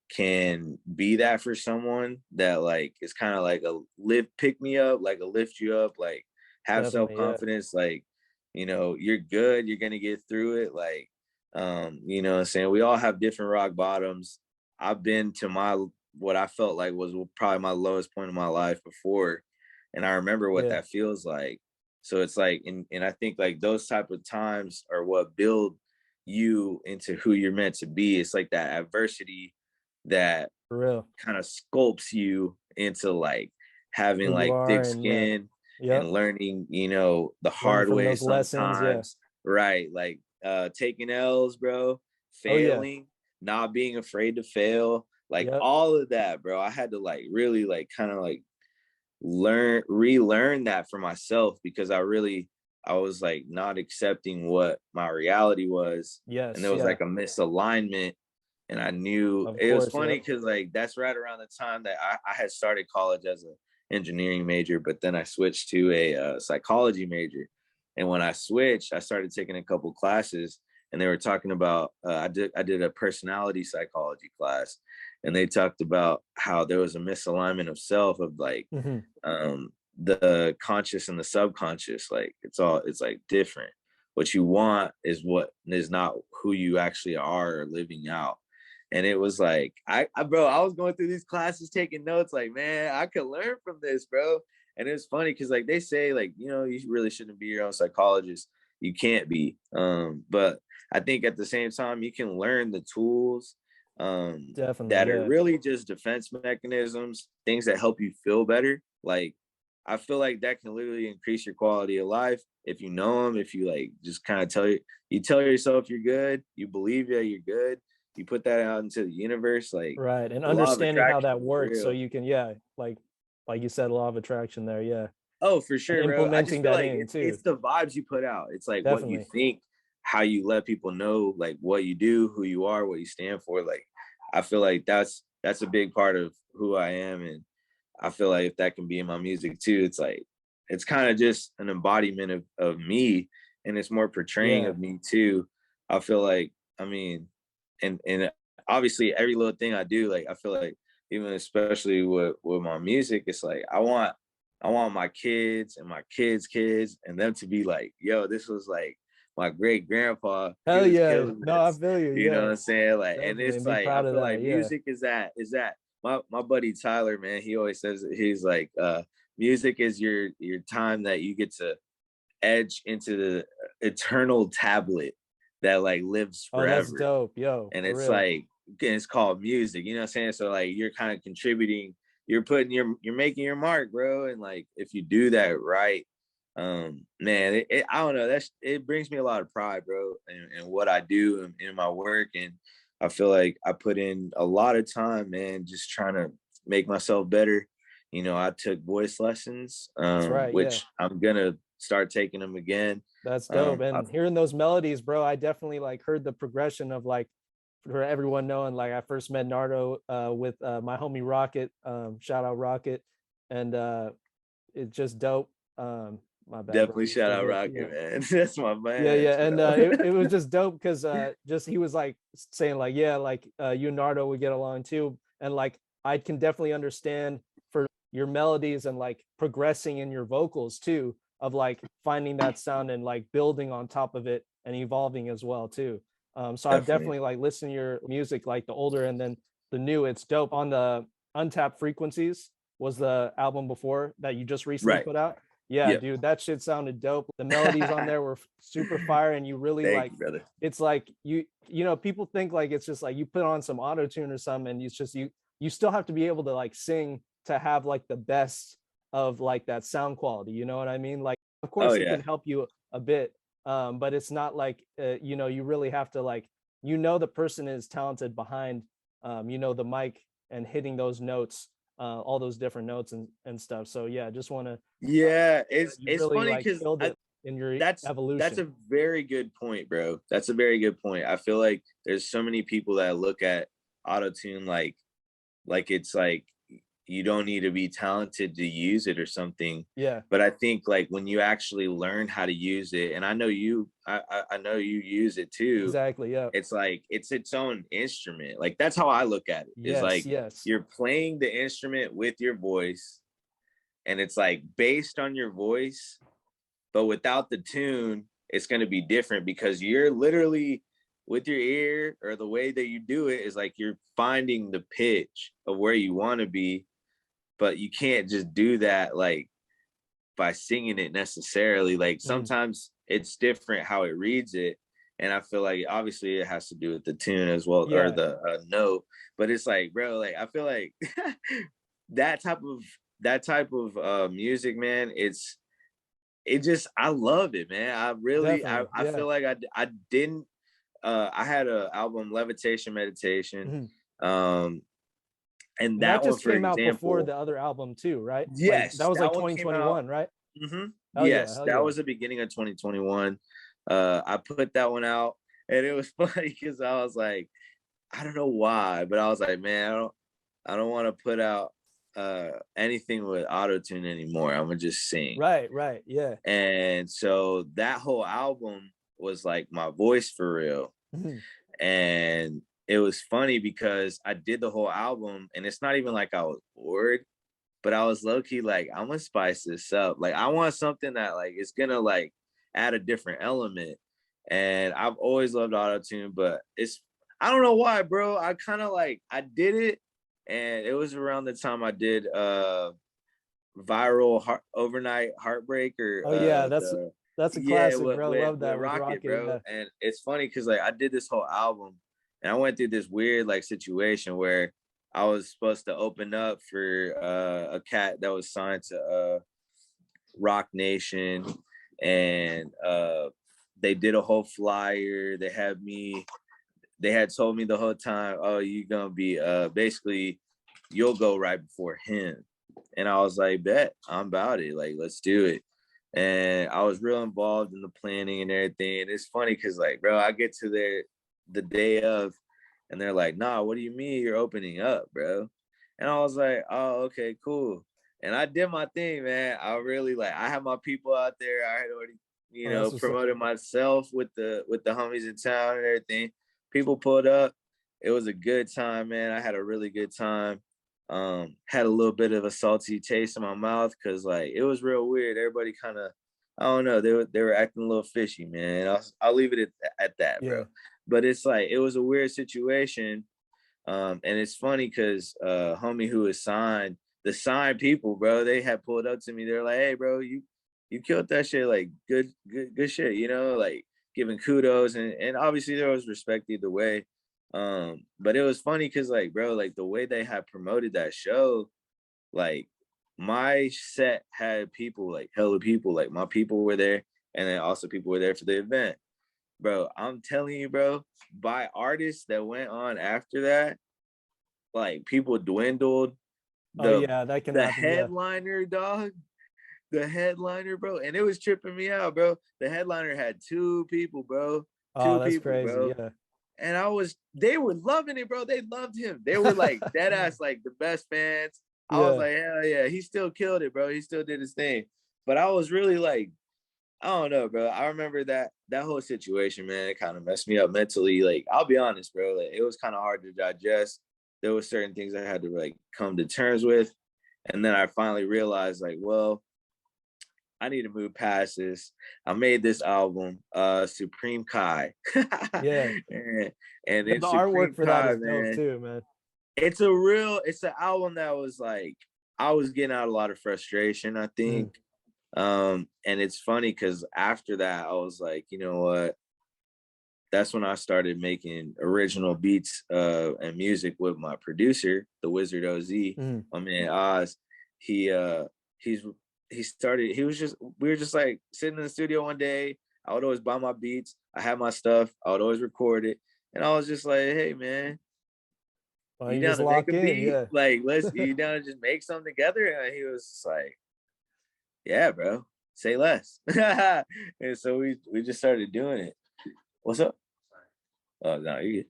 can be that for someone that like it's kind of like a pick me up, like a lift you up, like have Definitely. Yeah. self-confidence, like you're good, you're gonna get through it. Like what I'm saying, we all have different rock bottoms. I've been to my what I felt like was probably my lowest point of my life before, and I remember what Yeah. that feels like. So it's like, and I think like those type of times are what build you into who you're meant to be. It's like that adversity that For real. kind of sculpts you into like Who having you like are, thick and yeah. skin and Yep. learning, you know, the Learning hard from way those lessons. Yeah. sometimes. Right. Like taking L's, bro, Oh yeah. failing, not being afraid to fail, like Yep. all of that, bro. I had to like really like kind of like relearn that for myself, because I was like not accepting what my reality was. And Yes. there was Yeah. like a misalignment. And I knew Of it was course. funny Yep. because like that's right around the time that I had started college as an engineering major, but then I switched to a psychology major. And when I switched, I started taking a couple classes, and they were talking about I did a personality psychology class, and they talked about how there was a misalignment of self, of like Hmm. the conscious and the subconscious. Like it's like different. What you want is what is not who you actually are living out. And it was like bro, I was going through these classes taking notes, like, man, I could learn from this, bro. And it's funny because like they say, like, you know, you really shouldn't be your own psychologist. You can't be. But I think at the same time you can learn the tools Definitely. that are Yeah. really just defense mechanisms, things that help you feel better. Like I feel like that can literally increase your quality of life if you know them. If you like just kind of you tell yourself you're good, you believe that you're good, you put that out into the universe. Like Right. And the law of understanding how attraction that is works, so real. you can, yeah, like you said, law of attraction there. Yeah. Oh, for And sure, bro. I just implementing feel that like in too. it's the vibes you put out. It's like what you Definitely. think, how you let people know, like what you do, who you are, what you stand for. Like I feel like that's a big part of who I am. And I feel like if that can be in my music too, it's like it's kind of just an embodiment of me, and it's more portraying Yeah. of me too. I feel like, I mean, and obviously every little thing I do, like I feel like even especially with my music, it's like I want my kids and my kids' kids and them to be like, yo, this was like my great grandpa. He Hell was yeah. killing No, I this. feel you. You know what Yeah. I'm saying? Like, and Definitely. it's And be like I proud of feel that. like Yeah. music is that my buddy Tyler, man, he always says, he's like, music is your time that you get to edge into the eternal tablet that like lives Oh, that's forever. dope. Yo, And for it's real. like, it's called music, you know what I'm saying? So like you're kind of contributing, you're putting you're making your mark, bro. And like if you do that right, man, I don't know, it brings me a lot of pride, bro, in what I do in my work. And I feel like I put in a lot of time, man, just trying to make myself better. You know, I took voice lessons, That's right. Yeah. which I'm gonna start taking them again. That's dope. I, And hearing those melodies, bro, I definitely like heard the progression of like, for everyone knowing, like I first met Nardo with my homie Rocket. Shout out Rocket. And it's just dope. My bad, bro. definitely You shout still out good. Yeah. Rocket, man. That's my Yeah, man, yeah. And bro. it was just dope because just he was like saying like, yeah, like you and Nardo would get along too. And like I can definitely understand for your melodies and like progressing in your vocals too, of like finding that sound and like building on top of it and evolving as well too. So I've Definitely. definitely like listened to your music, like the older and then the new. It's dope. On the Untapped Frequencies was the album before that you just recently Right. put out. Yeah, Yep. dude, that shit sounded dope. The melodies on there were super fire, and you really Thank like, you, brother. it's like you know, people think like it's just like you put on some auto tune or something, and it's just you still have to be able to like sing to have like the best of like that sound quality. You know what I mean? Like, of Oh course, it yeah. can help you a bit, but it's not like you know, you really have to like, you know, the person is talented behind you know, the mic and hitting those notes, all those different notes and stuff. So yeah, just want to Yeah. you It's really funny like because killed it in your that's evolution. a very good point, bro. That's a very good point. I feel like there's so many people that look at autotune like it's like you don't need to be talented to use it or something. Yeah, But I think like when you actually learn how to use it, and I know I know you use it too, exactly. Yeah. it's like it's its own instrument. Like that's how I look at it. Is Yes, like yes. you're playing the instrument with your voice, and it's like based on your voice, but without the tune, it's going to be different because you're literally with your ear, or the way that you do it is like you're finding the pitch of where you want to be, but you can't just do that like by singing it necessarily. Like sometimes it's different how it reads it. And I feel like obviously it has to do with the tune as well, or the note. But it's like, bro, like I feel like that type of music, man, it just, I love it, man. I really Definitely. I feel like I didn't I had an album, Levitation Meditation. Um and And that that one, just for came out before example, the other album too, right? Like that yes, was like that one came out. 2021, right? Hell yeah, Yes, hell that yeah. was the beginning of 2021. I put that one out, and it was funny because I was like, I don't know why, but I was like, man, I don't want to put out anything with auto tune anymore. I'm gonna just sing. Right, right, yeah. And so that whole album was like my voice for real. And it was funny because I did the whole album, and it's not even like I was bored, but I was low key like, I'm gonna spice this up. Like, I want something that like is gonna like add a different element. And I've always loved autotune, but I don't know why, bro. I kind of like, I did it, and it was around the time I did overnight heartbreak, or Oh yeah, the that's a yeah, classic, bro. Love with that with Rocket, Rocket. bro. Yeah. And it's funny because like I did this whole album, and I went through this weird like situation where I was supposed to open up for a cat that was signed to Rock Nation, and they did a whole flyer. They had told me the whole time, oh, you're gonna be basically you'll go right before him. And I was like, bet, I'm about it. Like, let's do it. And I was real involved in the planning and everything. And it's funny because, like, bro, I get to there the day of, and they're like, nah, what do you mean you're opening up, bro? And I was like, oh, okay, cool. And I did my thing, man. I really like, I had my people out there. I had already, Oh, that's what's up. promoted myself with the homies in town and everything. People pulled up. It was a good time, man. I had a really good time. Had a little bit of a salty taste in my mouth because like it was real weird. Everybody kind of, I don't know, they were acting a little fishy, man. I'll leave it at that, bro. Yeah. But it's like it was a weird situation. And it's funny because homie who was signed, the signed people, bro, they had pulled up to me. They're like, hey, bro, you killed that shit, like good shit, like giving kudos, and obviously there was respect either way. But it was funny because like, bro, like the way they had promoted that show, like my set had people, like hella people, like my people were there, and then also people were there for the event. Bro, I'm telling you, bro, by artists that went on after that, like people dwindled. Oh The yeah, that can the happen. Yeah. headliner, dog, the headliner, bro, and it was tripping me out, bro. The headliner had two people, bro. Oh, Two that's people, crazy. bro. Yeah. And they were loving it, bro. They loved him. They were like dead ass, like the best fans. I was Yeah. like, hell yeah, he still killed it, bro. He still did his thing. But I was really like, I don't know, bro. I remember that whole situation, man. It kind of messed me up mentally. Like, I'll be honest, bro. Like, it was kind of hard to digest. There were certain things I had to like come to terms with, and then I finally realized, like, well, I need to move past this. I made this album, Supreme Kai, Yeah. and The it's artwork Supreme for that Kai, is dope man. too, man. It's an album that was like I was getting out a lot of frustration, I think. And it's funny because after that, I was like, you know what? That's when I started making original beats and music with my producer, the Wizard OZ. My man Oz. He he's he was just we were just like sitting in the studio one day. I would always buy my beats. I had my stuff. I would always record it. And I was just like, hey man, Well, you you down just to make lock a in. beat? Yeah. Like, you down to just make something together? And he was just like, yeah, bro, say less. And so we just started doing it. What's up? Oh no, you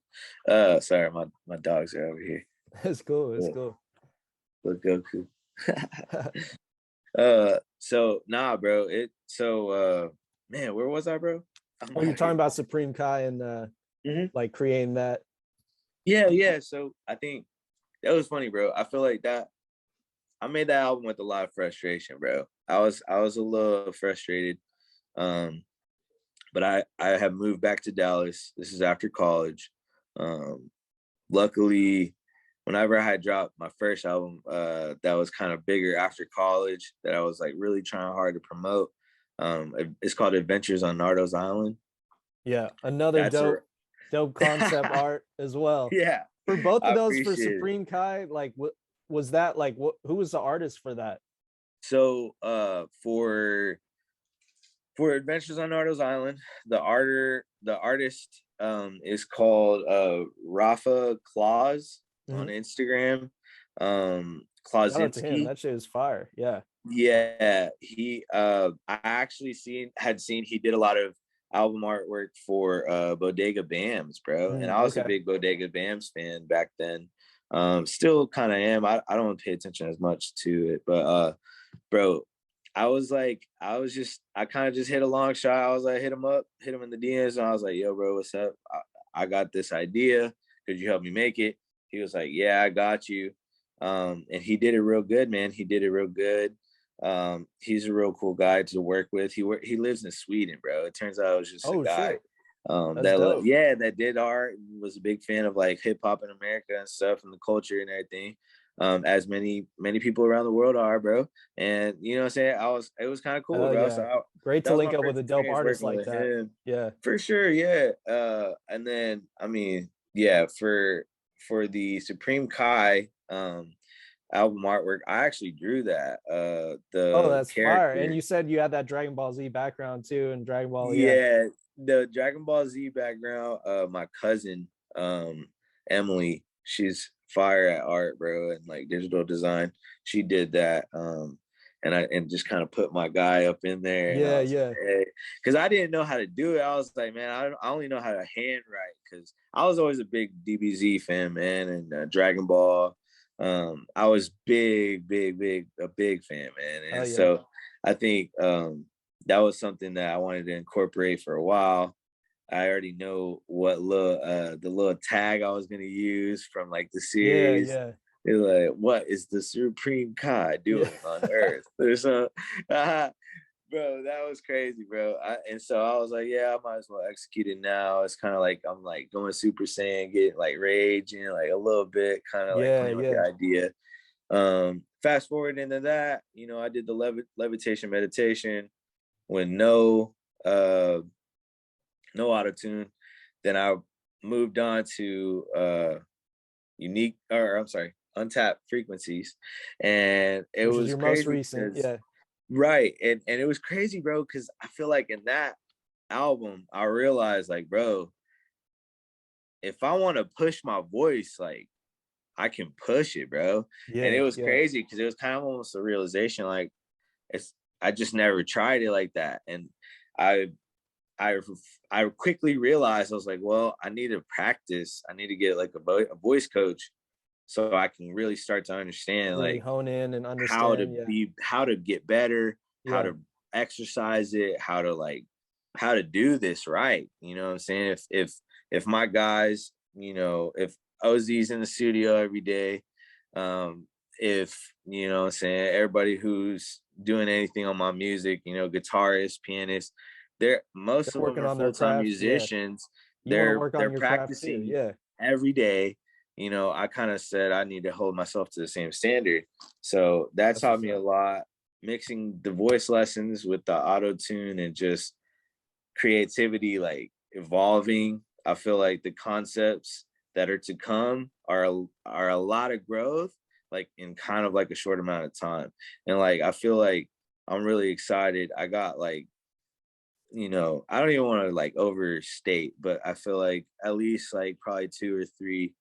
good. Sorry, my dogs are over here. It's cool. It's Yeah, cool. look Goku. So nah, bro. Man, where was I, bro? I'm Oh, you're out talking here. about Supreme Kai and like creating that. Yeah. So I think that was funny, bro. I feel like that I made that album with a lot of frustration, bro. I was a little frustrated. But I have moved back to Dallas. This is after college. Luckily, whenever I had dropped my first album, that was kind of bigger after college, that I was like really trying hard to promote. It's called Adventures on Nardo's Island. Yeah, another That's a dope concept art as well. yeah, For both I of those, for appreciate it. Supreme Kai, like what was that like? What who was the artist for that? So for Adventures on Nardo's Island, the artist is called Rafa Claus on Mhm. Instagram. Shout out to him. Klazinski. That shit is fire. Yeah. Yeah, I actually seen he did a lot of album artwork for Bodega Bams, bro. And I was a Okay. big Bodega Bams fan back then. Still kind of am. I don't pay attention as much to it, but bro, I kind of just hit a long shot. I was like, hit him in the DMs, and I was like, yo, bro, what's up? I got this idea. Could you help me make it? He was like, yeah, I got you. And he did it real good, man. He did it real good. He's a real cool guy to work with. He lives in Sweden, bro. It turns out I was just a Oh guy shit. That's dope. that did art, was a big fan of like hip hop in America and stuff and the culture and everything. As many people around the world are, bro. And you know what I'm saying? It was kind of cool, Oh bro. yeah. Great That to was link my up with first a dope experience artist working like with that. him. Yeah. For sure, yeah. And then I mean, yeah, for the Supreme Kai album artwork, I actually drew that. Oh, The that's fire. And character, you said you had that Dragon Ball Z background too, and Dragon Ball, yeah. yeah, the Dragon Ball Z background. My cousin, Emily, she's fire at art, bro, and like digital design. She did that. And just kind of put my guy up in there, and I Yeah, was like, yeah. hey, because I didn't know how to do it. I was like, man, I only know how to handwrite, because I was always a big DBZ fan, man, and Dragon Ball. I was a big fan, man, Oh and yeah. so I think that was something that I wanted to incorporate for a while. I already know what the little tag I was gonna use from like the Yeah, series. yeah. It's like, what is the Supreme Kai Yeah. doing on Earth? There's a bro, that was crazy, bro. And so I was like, yeah, I might as well execute it now. It's kind of like I'm like going Super Saiyan, getting like rage, and like a little bit, kind of like Yeah, playing with the yeah. idea. Fast forward into that, you know, I did the levitation meditation with uh no auto tune. Then I moved on to unique, or I'm sorry, untapped frequencies, and it Which is was your most crazy recent. because Yeah. right, and it was crazy, bro, because I feel like in that album I realized, like, bro, if I want to push my voice, like, I can push it, bro. And it Yeah, was yeah. crazy because it was kind of almost a realization, like, it's I just never tried it like that. And I I I quickly realized, I was like, well, I need to practice. I need to get like a voice coach, so I can really start to understand Really like hone in and understand. Yeah. how to get better, how Yeah. to exercise it, how to do this right. You know what I'm saying? If my guys, you know, if OZ's in the studio every day, if you know what I'm saying, everybody who's doing anything on my music, you know, guitarists, pianists, They're most of them working are on their full-time craft. Yeah. musicians. You want to work They're on your craft too. practicing Yeah. every day. You know, I kind of said I need to hold myself to the same standard. So that That's taught what's me a up. lot. Mixing the voice lessons with the auto tune and just creativity, like evolving. I feel like the concepts that are to come are a lot of growth, like in kind of like a short amount of time. And like I feel like I'm really excited. I got like, you know, I don't even want to like overstate, but I feel like at least like probably two or three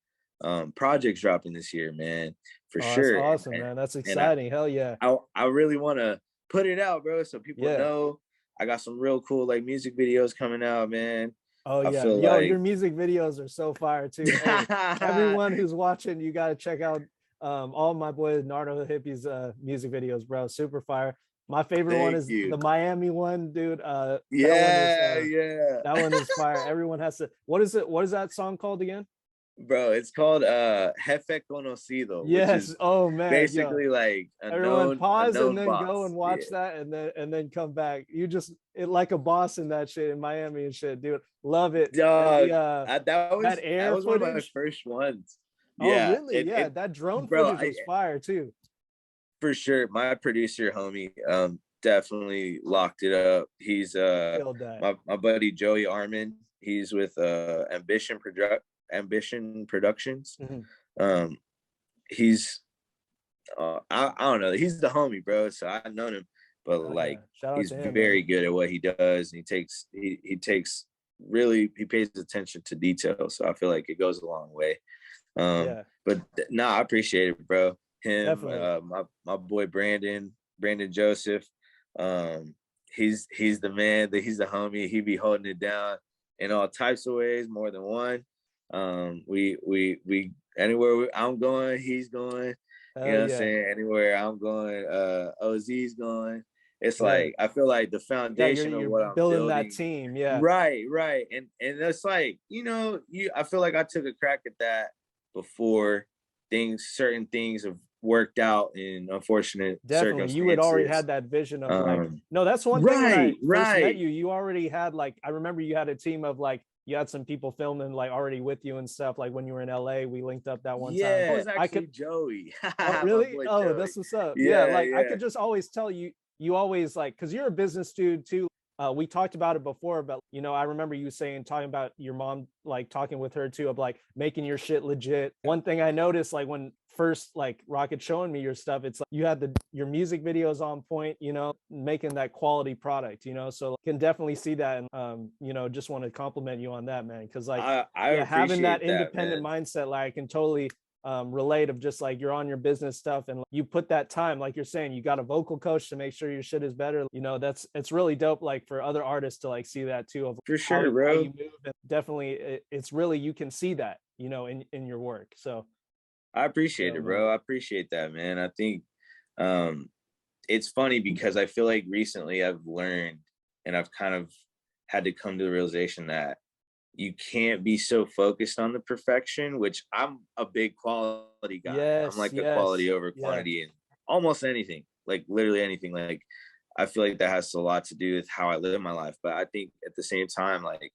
projects dropping this year, man, for Oh, that's sure. awesome, man. That's And exciting. Hell yeah. I really want to put it out, bro, so people Yeah. know. I got some real cool like music videos coming out, man. Oh I yeah. feel Yo, your like music videos are so fire too. Hey, everyone who's watching, you got to check out all my boy Nardo Hippie's music videos, bro. Super fire. My favorite one thank is you. the Miami one, dude. Yeah, yeah. That one is fire. Everyone has to. What is it? What is that song called again? Bro, it's called Jefe Conocido, which Yes. is Oh man, yo. basically like Everyone a pause and known then go and boss. Yeah. watch that and then come back. You just like a boss in that shit in Miami and shit, dude. Love it. And Dog, the that that was air one of my footage. first ones. Oh, Yeah, really? Yeah, it that drone bro, footage was fire too. for sure. My producer homie definitely locked it up. He's Killed that. my buddy Joey Armin. He's with Ambition Productions. Mhm. Um he's I don't know. He's the homie, bro. So I've known him, but Oh yeah, like shout out he's to him, man. very good at what he does. And he takes really he pays attention to detail. So I feel like it goes a long way. Yeah, But I appreciate it, bro. Him, definitely. my boy Brandon Joseph. Um, he's the man. That he's the homie. He be holding it down in all types of ways, more than one. We anywhere I'm going, he's going. You Hell know what I'm yeah. saying? Anywhere I'm going, OZ's going. It's Yeah. like I feel like the Yeah, foundation of you're what I'm building that building. team. Yeah. Right. And it's like, I feel like I took a crack at that before certain things have worked out in unfortunate Definitely. You had already circumstances. had that vision of like, Um, no, that's one thing when I first met right. you, you already had like, I remember you had a team of like, you had some people filming like already with you and stuff. Like when you were in LA, we linked up that one time. Yeah, it was I could, actually Joey, oh, my really? boy Oh, Joey. that's what's up. Yeah. Yeah, Like I yeah, could just always tell you, you always like, cause you're a business dude too. We talked about it before, but I remember you talking about your mom, like talking with her too, of like making your shit legit. One thing I noticed, like when first like Rocket showing me your stuff, it's like you had your music videos on point, making that quality product, so can definitely see that. And just want to compliment you on that, man. Cause like, I yeah, having that appreciate that, independent man. mindset, like I can totally relate of just like you're on your business stuff and you put that time, like you're saying, you got a vocal coach to make sure your shit is better. It's really dope, like for other artists to like see that too, of For how sure, how you bro. move. And definitely it's really, you can see that, in your work. So I appreciate yeah, it, man. bro. I appreciate that, man. I think um it's funny because I feel like recently I've learned and I've kind of had to come to the realization that you can't be so focused on the perfection, which I'm a big quality guy. I'm Yes, like a yes, quality over yeah, quantity in almost anything, like literally anything. Like I feel like that has a lot to do with how I live my life. But I think at the same time, like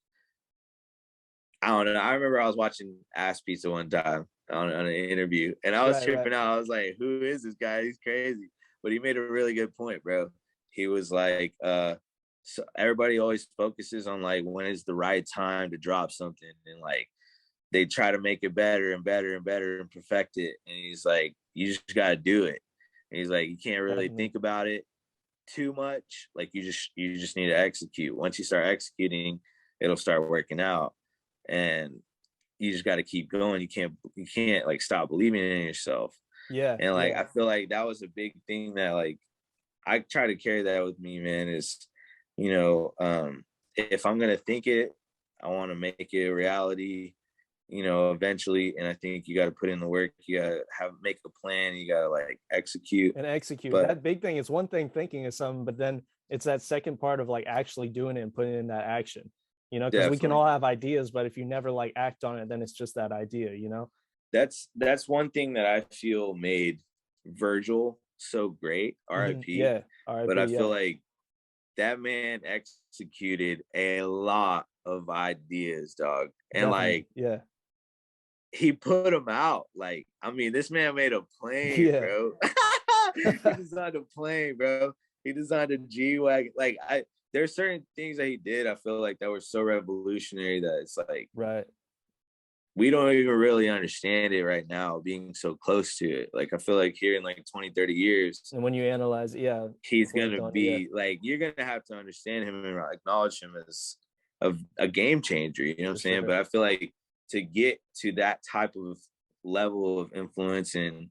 I don't know. I remember I was watching Ass Pizza one time on an interview, and I was right. tripping out. I was like, "Who is this guy? He's crazy." But he made a really good point, bro. He was like, so everybody always focuses on like when is the right time to drop something, and like they try to make it better and better and better and perfect it. And he's like, you just gotta do it. And he's like, you can't really Definitely. think about it too much. Like you just need to execute. Once you start executing, it'll start working out. And you just got to keep going. You can't like stop believing in yourself. Yeah, And like yeah, I feel like that was a big thing that like I try to carry that with me, man. Is you know, if I'm gonna think it, I want to make it a reality. Eventually, and I think you got to put in the work. You got to make a plan. You got to like execute. and execute. But That big thing is one thing thinking of something, but then it's that second part of like actually doing it and putting in that action, because we can definitely, all have ideas, but if you never like act on it, then it's just that idea. that's one thing that I feel made Virgil so great. R.I.P. Yeah, But RIP. I feel Yeah, like that man executed a lot of ideas, dog. And definitely. like Yeah. he put them out. Like, I mean, this man made a plane, Yeah. bro. He designed a plane, bro. He designed a G-Wagon. Like, there's certain things that he did, I feel like that were so revolutionary that it's like Right. we don't even really understand it right now, being so close to it. Like, I feel like here in like 20, 30 years, And when you analyze it, yeah, he's reflect gonna on it. Yeah. be like you're gonna have to understand him and acknowledge him as a game changer, you know what I'm For saying? sure. But I feel like to get to that type of level of influence and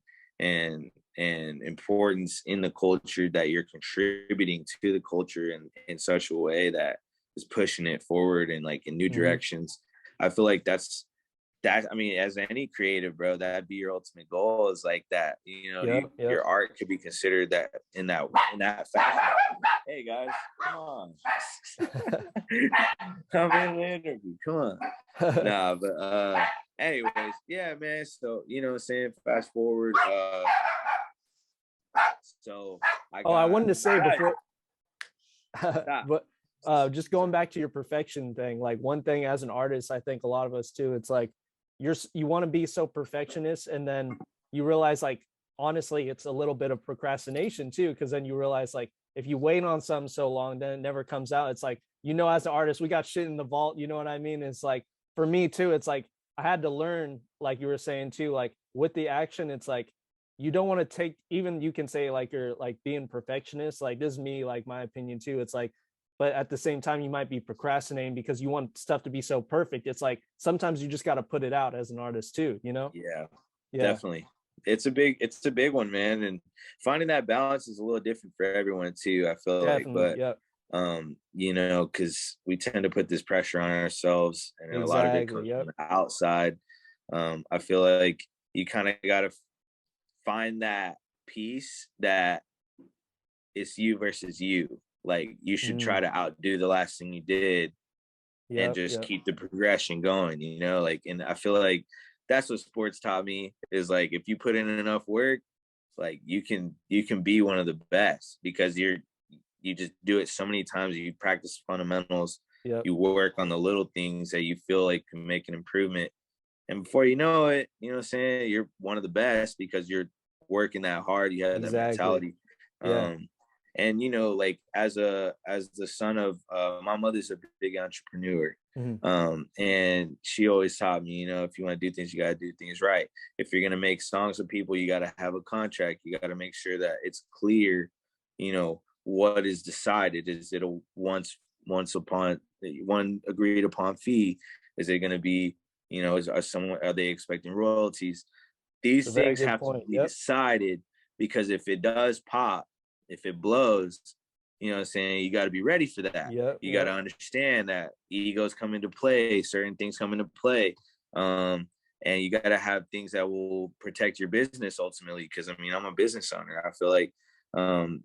importance in the culture, that you're contributing to the culture in such a way that is pushing it forward and like in new Hmm. directions. I feel like I mean, as any creative, bro, that'd be your ultimate goal, is like that, Yep. Yep. your art could be considered that in that fashion. Hey guys, come on. Come in the interview, come on. Nah, but anyways, yeah, man. So what I'm saying, fast forward, so I Oh, I got wanted to say before, stop. but just going back to your perfection thing, like one thing as an artist, I think a lot of us too, it's like you want to be so perfectionist, and then you realize like honestly it's a little bit of procrastination too, because then you realize like if you wait on something so long then it never comes out. It's like, you know, as an artist we got shit in the vault, you know what I mean? It's like for me too, it's like I had to learn, like you were saying too, like with the action, it's like you don't want to take, even you can say like you're like being perfectionist, like this is me, like my opinion too. It's like, but at the same time you might be procrastinating because you want stuff to be so perfect. It's like sometimes you just got to put it out as an artist too, you know? Yeah, Yeah, definitely. It's a big one, man. And finding that balance is a little different for everyone too, I feel like. definitely. But Yep. you know, because we tend to put this pressure on ourselves, and a lot of it Exactly. comes from Yep. the outside. I feel like you kind of got to find that piece that it's you versus you. Like you should try Mm, to outdo the last thing you did and yep. just Yep. keep the progression going, you know? Like, and I feel like that's what sports taught me is like if you put in enough work, like you can be one of the best because you just do it so many times. You practice fundamentals, Yep. you work on the little things that you feel like can make an improvement. And before you know it, you know what I'm saying, you're one of the best because you're working that hard, you have that Exactly. mentality. Yeah. Um and you know, like as the son of my mother's a big entrepreneur. Mhm. And she always taught me, you know, if you want to do things, you got to do things right. If you're going to make songs with people, you got to have a contract. You got to make sure that it's clear, you know, what is decided. Is it a once upon one agreed upon fee? Is it going to be, you know, are they expecting royalties? It's a These very things good have to point. be Yep. decided because if it does pop, if it blows, you know what I'm saying, you got to be ready for that. Yep. You got to Yep. understand that egos come into play, certain things come into play. Um, and you got to have things that will protect your business ultimately. Cause I mean, I'm a business owner. I feel like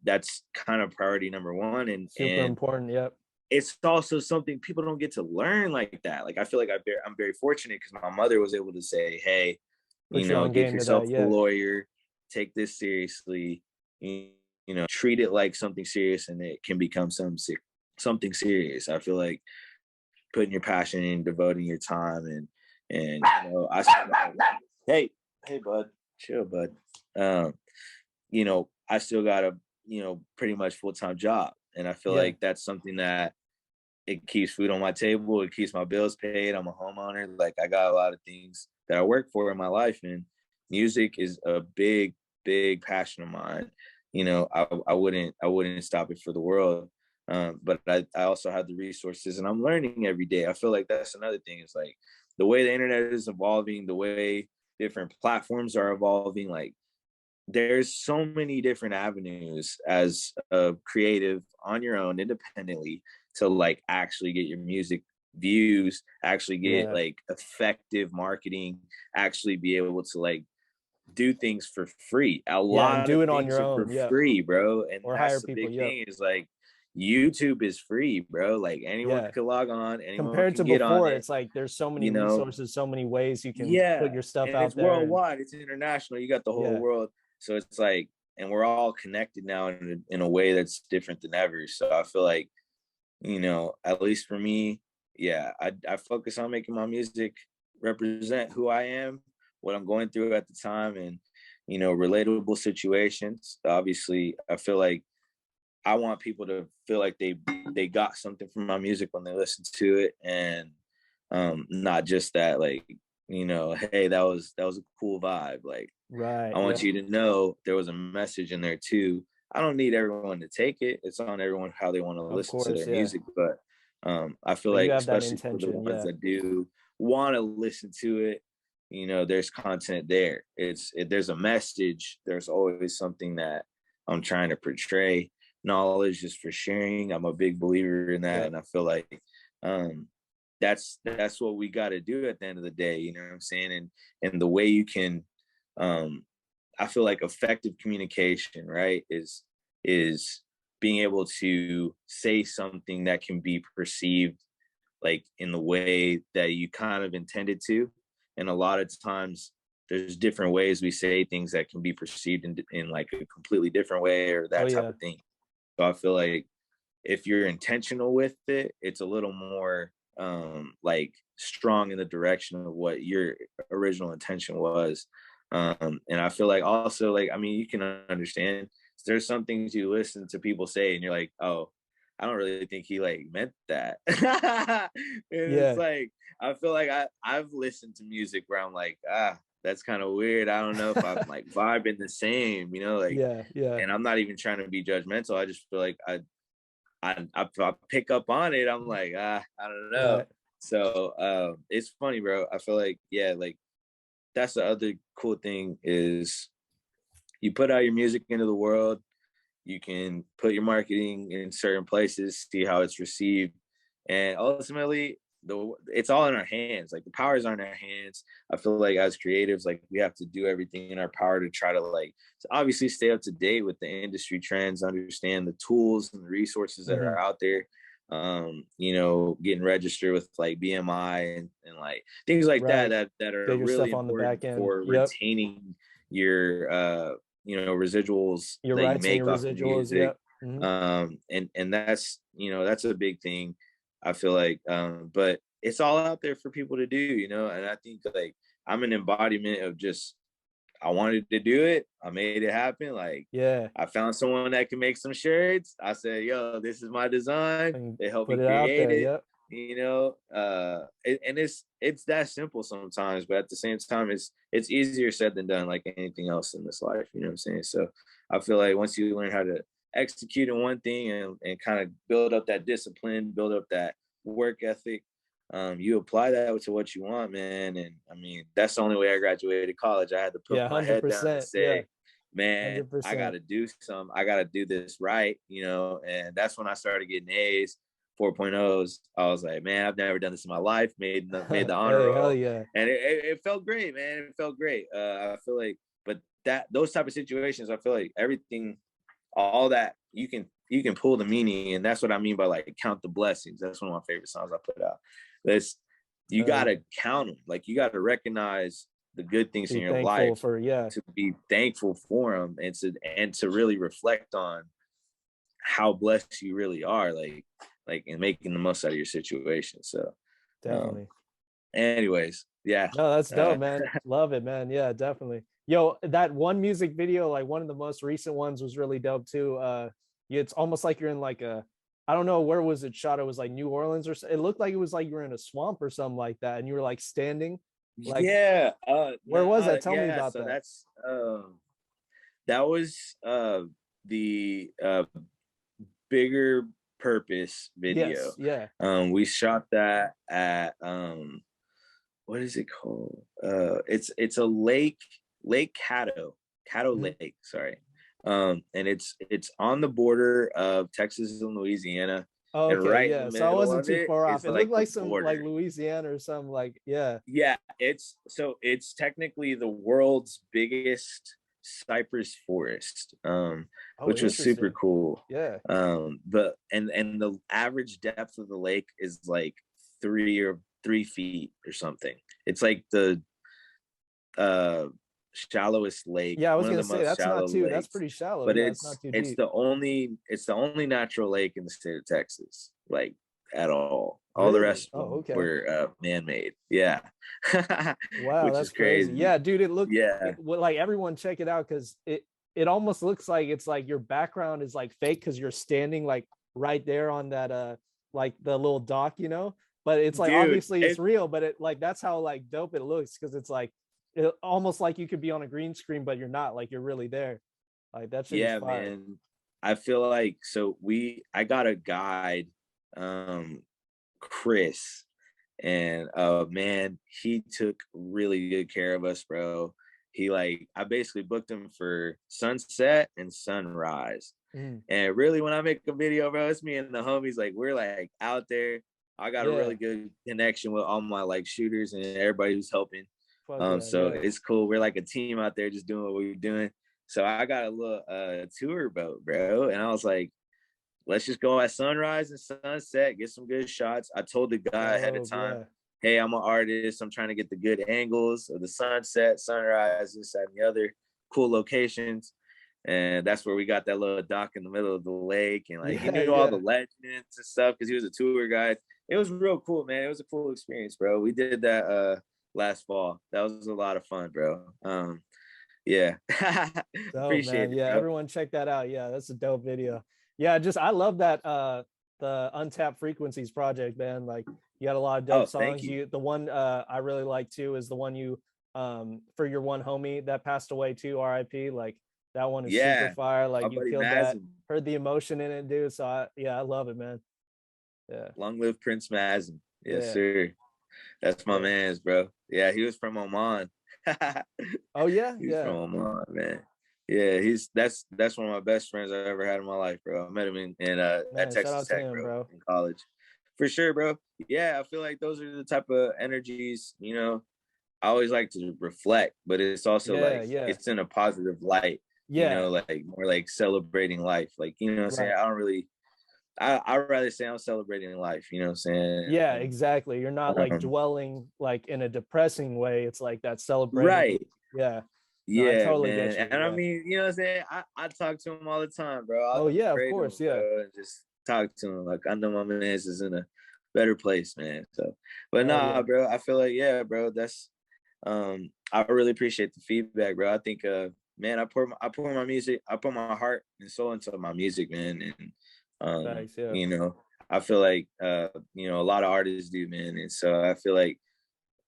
that's kind of priority number one. Super And important. Yep. it's also something people don't get to learn like that. Like I feel like I'm very fortunate because my mother was able to say, "Hey, you Put you know, on get game to that. yourself a Yeah. lawyer, take this seriously, you know, treat it like something serious, and it can become something serious." I feel like putting your passion in, devoting your time, and you know, hey, hey, bud, chill, bud. Um, you know, I still got a pretty much full-time job, and I feel Yeah. like that's something that it keeps food on my table. It keeps my bills paid. I'm a homeowner. Like I got a lot of things that I work for in my life, and music is a big passion of mine. You know, I wouldn't stop it for the world. But I also have the resources, and I'm learning every day. I feel like that's another thing. Is like the way the internet is evolving, the way different platforms are evolving. Like there's so many different avenues as a creative on your own independently to like actually get your music views, actually get Yeah. like effective marketing, actually be able to like do things for free. A Yeah. And lot do of it on things your are for own. Yep. free, bro. And Or hire that's the people. big Yep. thing is like YouTube is free, bro. Like anyone Yeah. could log on, anyone Compared can to get on before, it, it's like there's so many you know. resources, so many ways you can Yeah, put your stuff and it's out there. And worldwide. It's international. You got the whole yeah. world. So it's like, and we're all connected now in a way that's different than ever. So I feel like, you know, at least for me, yeah, I focus on making my music represent who I am, what I'm going through at the time, and you know, relatable situations. Obviously, I feel like I want people to feel like they got something from my music when they listen to it, and not just that like, you know, hey, that was a cool vibe. Like Right. I want Yep. you to know there was a message in there too. I don't need everyone to take it. It's on everyone how they want to Of listen to course. their Yeah. music. But I feel But you like, have that especially for the intention. ones Yeah. that do want to listen to it, you know, there's content there. There's a message. There's always something that I'm trying to portray. Knowledge is for sharing. I'm a big believer in that, Yep. and I feel like um, that's what we got to do at the end of the day. You know what I'm saying? And the way you can um, I feel like effective communication, right, is being able to say something that can be perceived like in the way that you kind of intended to. And a lot of times there's different ways we say things that can be perceived in like a completely different way or Oh that type yeah. of thing. So I feel like if you're intentional with it, it's a little more like strong in the direction of what your original intention was. And I feel like also, like, I mean, you can understand there's some things you listen to people say and you're like, oh, I don't really think he like meant that. And it's Yeah. like, I feel like I've listened to music where I'm like, that's kind of weird. I don't know if I'm like vibing the same, you know, like, Yeah. Yeah. and I'm not even trying to be judgmental. I just feel like I pick up on it. I'm like, I don't know. Right. So it's funny, bro. I feel like, yeah, like that's the other cool thing is you put out your music into the world. You can put your marketing in certain places, see how it's received, and ultimately, it's all in our hands. Like the power's on our hands. I feel like as creatives, like we have to do everything in our power to try to like to obviously stay up to date with the industry trends, understand the tools and the resources that Mm-hmm. are out there. You know, getting registered with like BMI and like things like that Right. that are Get your really stuff on the important back end. for Yep. retaining your you know, residuals Your that you rights and your make off the residuals. music. Yep. Mm-hmm. And that's, you know, that's a big thing, I feel like. But it's all out there for people to do, you know. And I think like I'm an embodiment of just, I wanted to do it, I made it happen. Like Yeah. I found someone that can make some shirts. I said, yo, this is my design. And They helped me put it out create there. it, Yep. you know. And it's that simple sometimes, but at the same time, it's easier said than done, like anything else in this life, you know what I'm saying? So I feel like once you learn how to execute in one thing and kind of build up that discipline, build up that work ethic, you apply that to what you want, man. And I mean, that's the only way I graduated college. I had to put Yeah. my head down and 100%. Yeah. say, man, I 100%. gotta do some, I gotta do this right, you know. And that's when I started getting A's, 4.0s. I was like, man, I've never done this in my life. Made the honor Hey, hell roll, yeah. and it felt great, man. It felt great. I feel like, but that those type of situations, I feel like everything, all that you can pull the meaning, and that's what I mean by like count the blessings. That's one of my favorite songs I put out. That's, you Hell gotta yeah. count them. Like you gotta recognize the good things in Be your thankful life, for, yeah. to be thankful for them, and to really reflect on how blessed you really are, like in making the most out of your situation. So um Definitely. anyways, yeah. No, that's uh dope, man. Love it, man. Yeah, definitely. Yo, that one music video, like one of the most recent ones, was really dope too. It's almost like you're in like a, I don't know where was it shot. It was like New Orleans or it looked like it was like you were in a swamp or something like that, and you were like standing. Like, yeah, where was that? Tell me yeah, about so that. that's that was the bigger purpose video. Yes, yeah. We shot that at what is it called? It's a Lake Caddo Mhm. Lake, sorry. And it's on the border of Texas and Louisiana, Oh, and okay, right in the yeah. So I middle wasn't of too it far off. is It looked like the like some like border. Louisiana or something like, yeah. Yeah, it's technically the world's biggest cypress forest, Oh, which was super interesting. cool. Yeah. But and the average depth of the lake is like 3 feet or something. It's like the uh shallowest lake, Yeah, I was one of gonna the say most that's not shallow too, that's lakes. pretty shallow. But Yeah, it's not too it's deep. the only natural lake in the state of Texas, like at all the Really? rest of Oh, them okay. were man-made. Yeah. Wow, Which is that's crazy. crazy. Yeah, dude, it looked Yeah, like everyone check it out because it almost looks like it's like your background is like fake because you're standing like right there on that like the little dock, you know. But it's like dude, obviously it's real, but it like that's how like dope it looks because it's like it almost like you could be on a green screen, but you're not, like you're really there. Like that shit is yeah, fire. man. I feel like, so I got a guide, um Chris, and man, he took really good care of us, bro. He like, I basically booked him for sunset and sunrise. Mhm. And really, when I make a video, bro, it's me and the homies, like we're like out there. I got a Yeah. really good connection with all my like shooters and everybody who's helping. Fuck yeah. So Yeah. it's cool. We're like a team out there just doing what we're doing. So I got a little tour boat, bro. And I was like, let's just go at sunrise and sunset, get some good shots. I told the guy ahead of Dope. time, Yeah. hey, I'm an artist. I'm trying to get the good angles of the sunset, sunrise, this, that, and the other cool locations. And that's where we got that little dock in the middle of the lake, and like he Yeah, knew all the yeah. legends and stuff because he was a tour guide. It was real cool, man. It was a cool experience, bro. We did that last fall. That was a lot of fun, bro. Yeah. Dope, Appreciate man. it, Yeah, bro. everyone check that out. Yeah, that's a dope video. Yeah, just I love that the Untapped Frequencies project, man. Like you had a lot of dope Oh, thank songs. you. You the one I really like too is the one you for your one homie that passed away too, RIP. Like that one is super Yeah, fire. my Like you buddy killed that. Mazin. Heard the emotion in it, dude. So I love it, man. Yeah. Long live Prince Mazin. Yes, Yeah. sir. That's my Yeah. man's, bro. Yeah, he was from Oman. Oh yeah, He's from yeah. Oman, man. Yeah, that's one of my best friends I ever had in my life, bro. I met him in at Man, shout Texas out to Tech, him, bro, bro. in college. For sure, bro. Yeah, I feel like those are the type of energies, I always like to reflect, but it's also Yeah, like yeah. it's in a positive light, Yeah. like more like celebrating life. Like, what I'm saying? Right. I don't really I'd rather say I'm celebrating life, you know what I'm saying? Yeah, And exactly. You're not like um, dwelling like in a depressing way. It's like that celebrating. right. Yeah. No, I Yeah, totally get man. you. And I Yeah. mean, you know what I'm saying? I talk to him all the time, bro. Oh I'll yeah, of pray to course. him, Yeah. bro, and just talk to him. Like I know my man is in a better place, man. So but Hell nah, yeah. bro, I feel like, yeah, bro, that's I really appreciate the feedback, bro. I think man, I put my heart and soul into my music, man. And Thanks. Yeah. I feel like a lot of artists do, man. And so I feel like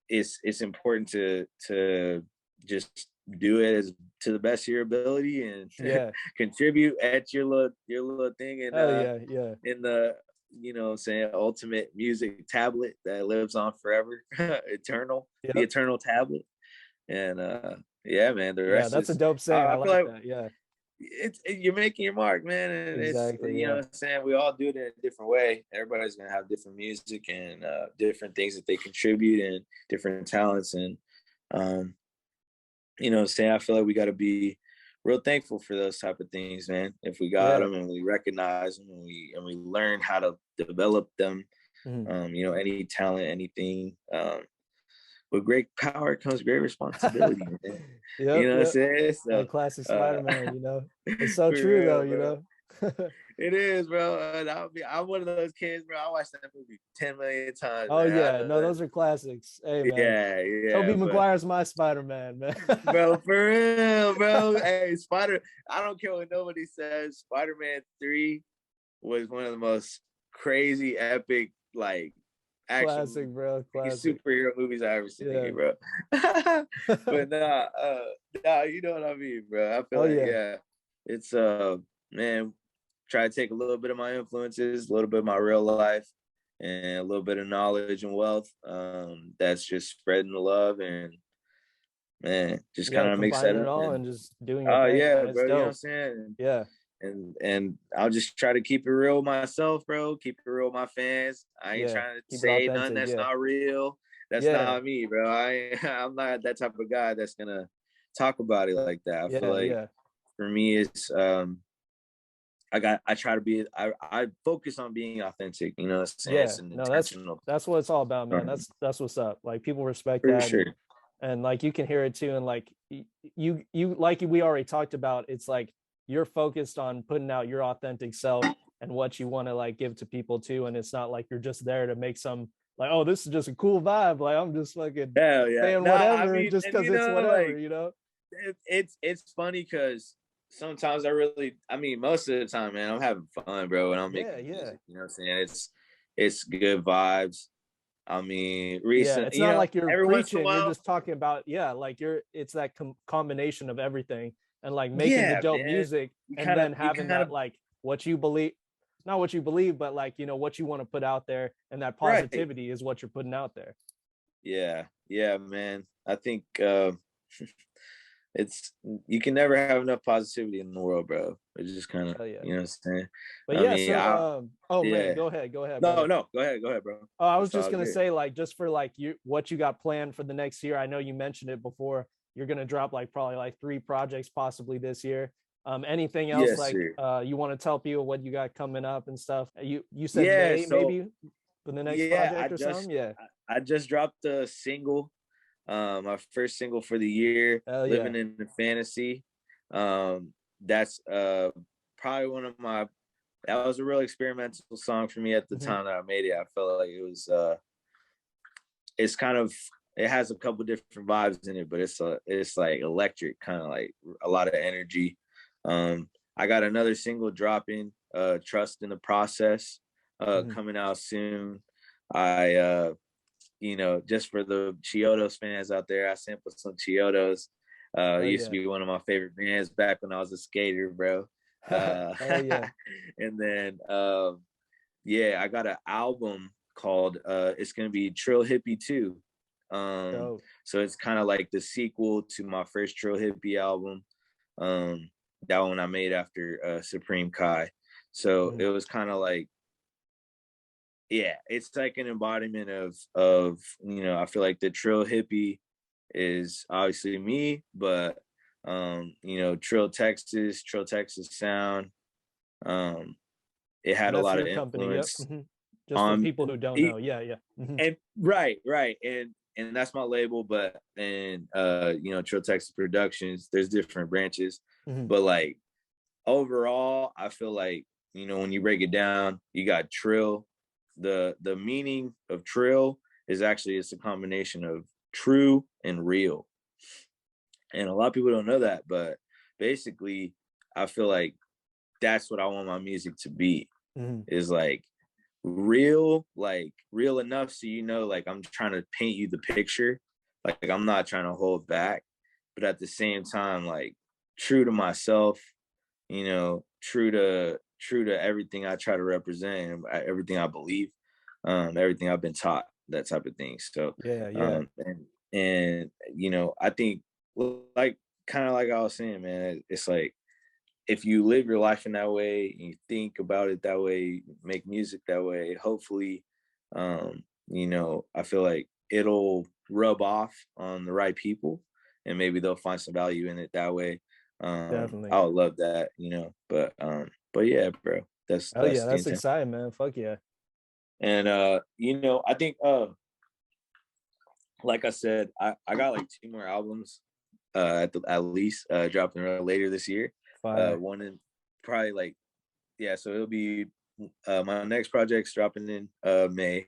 it's important to just do it as to the best of your ability and Yeah. contribute at your little thing Hell yeah. Yeah. in the saying ultimate music tablet that lives on forever, the Yep. eternal tablet. And yeah, man, the Yeah. rest That's a is dope saying. I I feel like like that. Yeah. you're making your mark, man, and it's Exactly. Yeah. what I'm saying, we all do it in a different way. Everybody's gonna have different music and different things that they contribute and different talents. And um what I'm saying, I feel like we got to be real thankful for those type of things, man. If we got Yeah. them and we recognize them and we learn how to develop them, Mhm. any talent, anything, with great power comes great responsibility, man. You Yep. know what I'm Yep. saying? So, Classic uh, Spider-Man, It's so for true though, real, bro. you know? It is, bro. And I'm one of those kids, bro. I watched that movie 10 million times, Oh man. I yeah. know No, that. those are classics. Hey man. Yeah, Toby yeah. But Maguire's my Spider-Man, man. bro, for real, bro. Hey, I don't care what nobody says. Spider-Man 3 was one of the most crazy, epic, like Classic, action bro. Classic. superhero movies I ever Yeah. seen, bro. But nah, you know what I mean, bro. I feel Oh like, yeah. yeah, it's man, try to take a little bit of my influences, a little bit of my real life, and a little bit of knowledge and wealth. That's just spreading the love and, man, just kind Yeah, of mix that combining it in. all And and just doing your oh thing, yeah, man. It's bro, you know what I'm dope. saying? Yeah. And I'll just try to keep it real myself, bro. Keep it real with my fans. I ain't Yeah. trying to Keep it say nothing authentic. that's Yeah. not real. That's Yeah. not me, bro. I'm not that type of guy that's gonna talk about it like that. I feel Yeah. like Yeah. for me, it's I try to be I focus on being authentic. You know what I'm saying? Yeah. It's an No, intentional, that's what it's all about, man. um, That's what's up. Like people respect for that, sure. and like you can hear it too. And like you like we already talked about, it's like you're focused on putting out your authentic self and what you want to like give to people too. And it's not like you're just there to make some like, oh, this is just a cool vibe. Like I'm just fucking Hell yeah. saying Nah, I whatever mean, just and because it's like whatever. it's funny because sometimes I mean, most of the time, man, I'm having fun, bro, and I'm Yeah. making Yeah. music. You know what I'm saying? It's good vibes. I mean, Yeah, recent, it's not like you're every once in a preaching, you're while, just talking about, yeah, like it's that combination of everything and like making the yeah, dope man. music You and kind of, then you having kind that of, like what you believe, not what you believe, but like what you want to put out there, and that right? positivity is what you're putting out there. Yeah, yeah, man. I think it's you can never have enough positivity in the world, bro. It's just kind of, Hell yeah. you know what I'm saying? But I yeah, mean, so oh man, yeah. go ahead, No, brother. no, go ahead, bro. Oh, I was It's just all gonna good. say, like, just for like you, what you got planned for the next year. I know you mentioned it before. You're gonna drop like probably like 3 projects possibly this year. Anything else Yes, like sir. you want to tell people what you got coming up and stuff? You said Yeah, May so maybe for the next yeah, project or something. Yeah. I just dropped a single, my first single for the year, Hell yeah. "Living in the Fantasy." Um, that's probably one of my, that was a real experimental song for me at the time that I made it. I felt like it was it's kind of, it has a couple different vibes in it, but it's like electric, kind of like a lot of energy. I got another single dropping, Trust in the Process, coming out soon. I just for the Chiodos fans out there, I sampled some Chiodos. It used to be one of my favorite bands back when I was a skater, bro. And then I got an album called it's gonna be Trill Hippie 2. So it's kind of like the sequel to my first Trill Hippie album. That one I made after Supreme Kai. So it was kind of like, it's like an embodiment of I feel like the Trill Hippie is obviously me, but Trill Texas sound. It had a lot of influence just for people who don't know. And right, and that's my label, but and Trill Texas Productions, there's different branches, but like overall I feel like when you break it down, you got Trill. The meaning of Trill is actually, it's a combination of true and real, and a lot of people don't know that, but basically I feel like that's what I want my music to be, is like real enough so like I'm trying to paint you the picture, like I'm not trying to hold back, but at the same time like true to myself, true to everything I try to represent and everything I believe, everything I've been taught, that type of thing. So and I think, like, kind of like I was saying, man, it's like if you live your life in that way and you think about it that way, make music that way, hopefully, I feel like it'll rub off on the right people and maybe they'll find some value in it that way. Definitely. I would love that, but yeah, bro, that's that's exciting, man. Fuck yeah. And I think like I said, I got like 2 more albums at least dropping later this year. One in probably like, so it'll be my next project's dropping in May,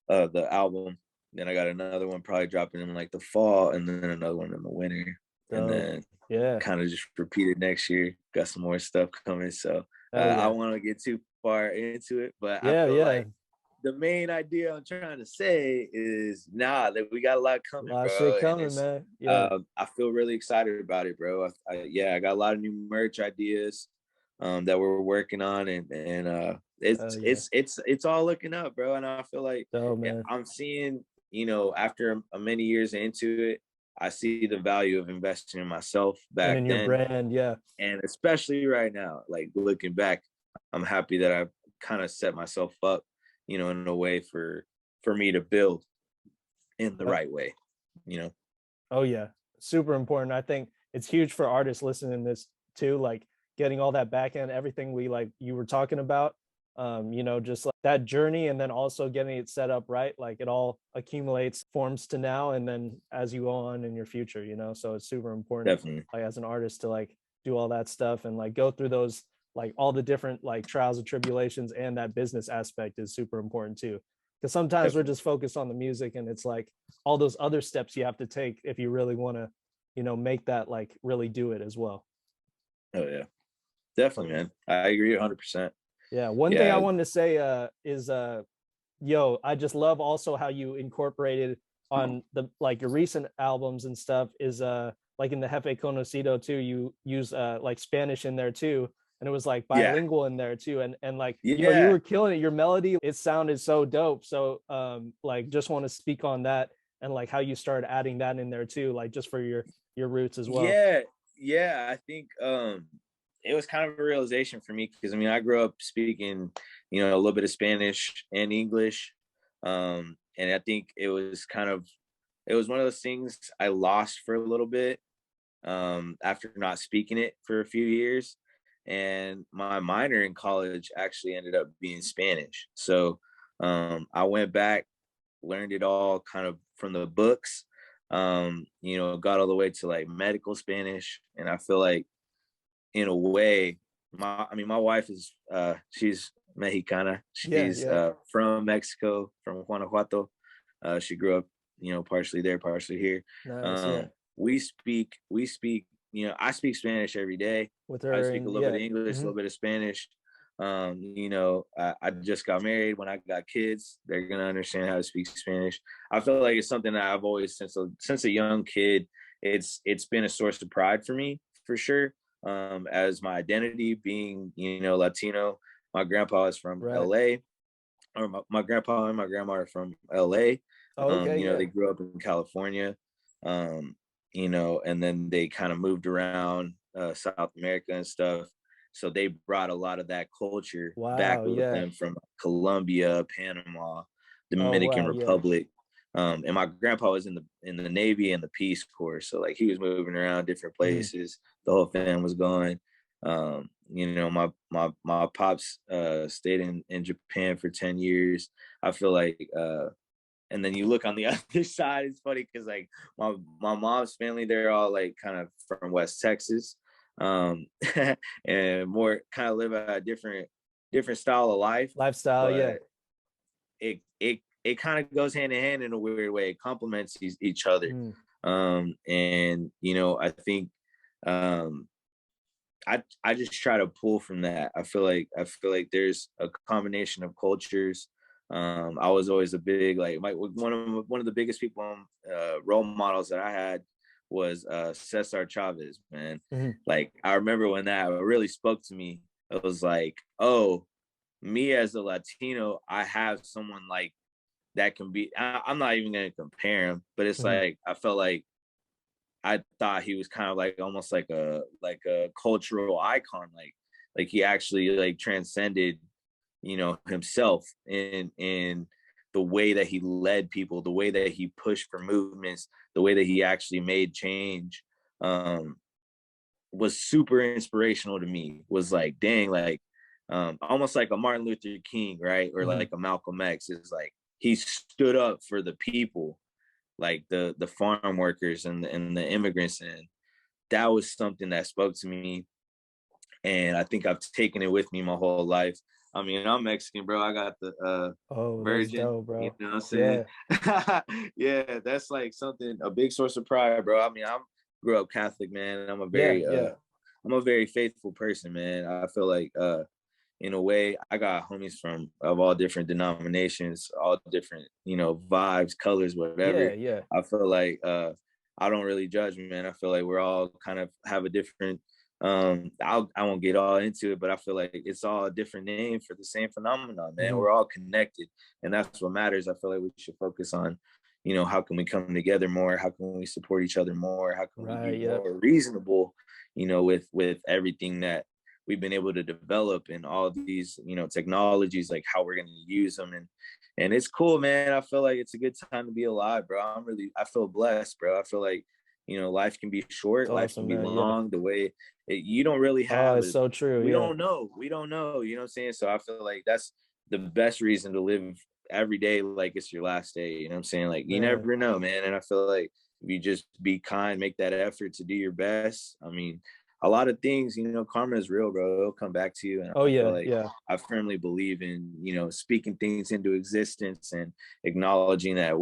the album. Then I got another one probably dropping in like the fall, and then another one in the winter. And then kind of just repeat it next year. Got some more stuff coming, so I don't want to get too far into it, but I feel like the main idea I'm trying to say is that we got a lot coming, bro. Shit coming, man. I feel really excited about it, bro. I got a lot of new merch ideas that we're working on, and it's all looking up, bro. And I feel like I'm seeing, after many years into it, I see the value of investing in myself back and in then, your brand, and especially right now, like looking back, I'm happy that I kind of set myself up, in a way for me to build in the right way, Oh yeah, super important. I think it's huge for artists listening to this too, like getting all that back end, everything you were talking about, just like that journey, and then also getting it set up right, like it all accumulates, forms to now, and then as you go on in your future, so it's super important. Definitely. Like as an artist to like do all that stuff and like go through those, like all the different like trials and tribulations, and that business aspect is super important too, because sometimes we're just focused on the music, and it's like all those other steps you have to take if you really want to make that, like really do it as well. Oh yeah, definitely, man. I agree 100%. Yeah, one thing I wanted to say is I just love also how you incorporated on the like your recent albums and stuff is like in the Jefe Conocido too, you use like Spanish in there too, and it was like bilingual in there too, and like you were killing it. Your melody, it sounded so dope. So like just want to speak on that, and like how you started adding that in there too, like just for your roots as well. I think it was kind of a realization for me, because I grew up speaking a little bit of Spanish and English, and I think it was one of those things I lost for a little bit after not speaking it for a few years. And my minor in college actually ended up being Spanish. So I went back, learned it all kind of from the books, got all the way to like medical Spanish. And I feel like in a way, my wife is she's Mexicana. Yeah, She's yeah. from Mexico, from Guanajuato. She grew up, partially there, partially here. Nice, yeah. Um, we speak, I speak Spanish every day. With I her speak a and little bit yeah. of English, a Hmm. little bit of Spanish. I just got married. When I got kids, they're gonna understand how to speak Spanish. I feel like it's something that I've always, since a young kid, it's been a source of pride for me, for sure. As my identity being, Latino. My grandpa is from Right. LA, or my grandpa and my grandma are from LA. Oh, okay, yeah. They grew up in California. Um, and then they kind of moved around South America and stuff. So they brought a lot of that culture back Wow, with yeah. them from Colombia, Panama, Oh, Dominican wow, yeah. Republic. And my grandpa was in the Navy and the Peace Corps, so like he was moving around different Hmm. places. The whole family was going. My pops stayed in Japan for 10 years. I feel like and then you look on the other side, it's funny because like my mom's family, they're all like kind of from West Texas. Um and more kind of live a different style of life, Lifestyle, yeah. but it kind of goes hand in hand in a weird way. It complements each other. Mm. And I think um I just try to pull from that. I feel like there's a combination of cultures. I was always a big, like, one of the biggest people, role models that I had was Cesar Chavez, man. Hmm. Like I remember when that really spoke to me. It was like, oh, me as a Latino, I have someone like that can be. I'm not even gonna compare him, but it's Hmm. like I felt like I thought he was kind of like almost like a cultural icon, like he actually like transcended, himself in the way that he led people, the way that he pushed for movements, the way that he actually made change. Um, was super inspirational to me. Was like, dang, like almost like a Martin Luther King, right? Or Hmm. like a Malcolm X. Is like he stood up for the people, like the farm workers and the immigrants, and that was something that spoke to me. And I think I've taken it with me my whole life. I mean, I'm Mexican, bro. I got the Oh, that's virgin, dope, you bro. know what I'm saying? Yeah. Yeah, that's like something, a big source of pride, bro. I mean, I'm grew up Catholic, man, and Yeah, yeah. I'm a very faithful person, man. I feel like in a way, I got homies from of all different denominations, all different, vibes, colors, Yeah, whatever. yeah. I feel like I don't really judge, man. I feel like we're all kind of have a different I won't get all into it, but I feel like it's all a different name for the same phenomenon, man. Hmm. We're all connected, and that's what matters. I feel like we should focus on, how can we come together more? How can we support each other more? How can we Right, be yep. more reasonable, with everything that we've been able to develop and all these, technologies, like how we're going to use them. And it's cool, man. I feel like it's a good time to be alive, bro. I feel blessed, bro. I feel like, life can be It's short, life can awesome, be man. Yeah. long. The way you don't really Oh, have it's it. so true. We Yeah. don't know. We don't know. You know what I'm saying? So I feel like that's the best reason to live every day like it's your last day. You know what I'm saying? Like you Man. never know, man. And I feel like if you just be kind, make that effort to do your best. I mean, a lot of things, karma is real, bro. It'll come back to you. And Oh, I feel yeah, like yeah. I firmly believe in, speaking things into existence and acknowledging that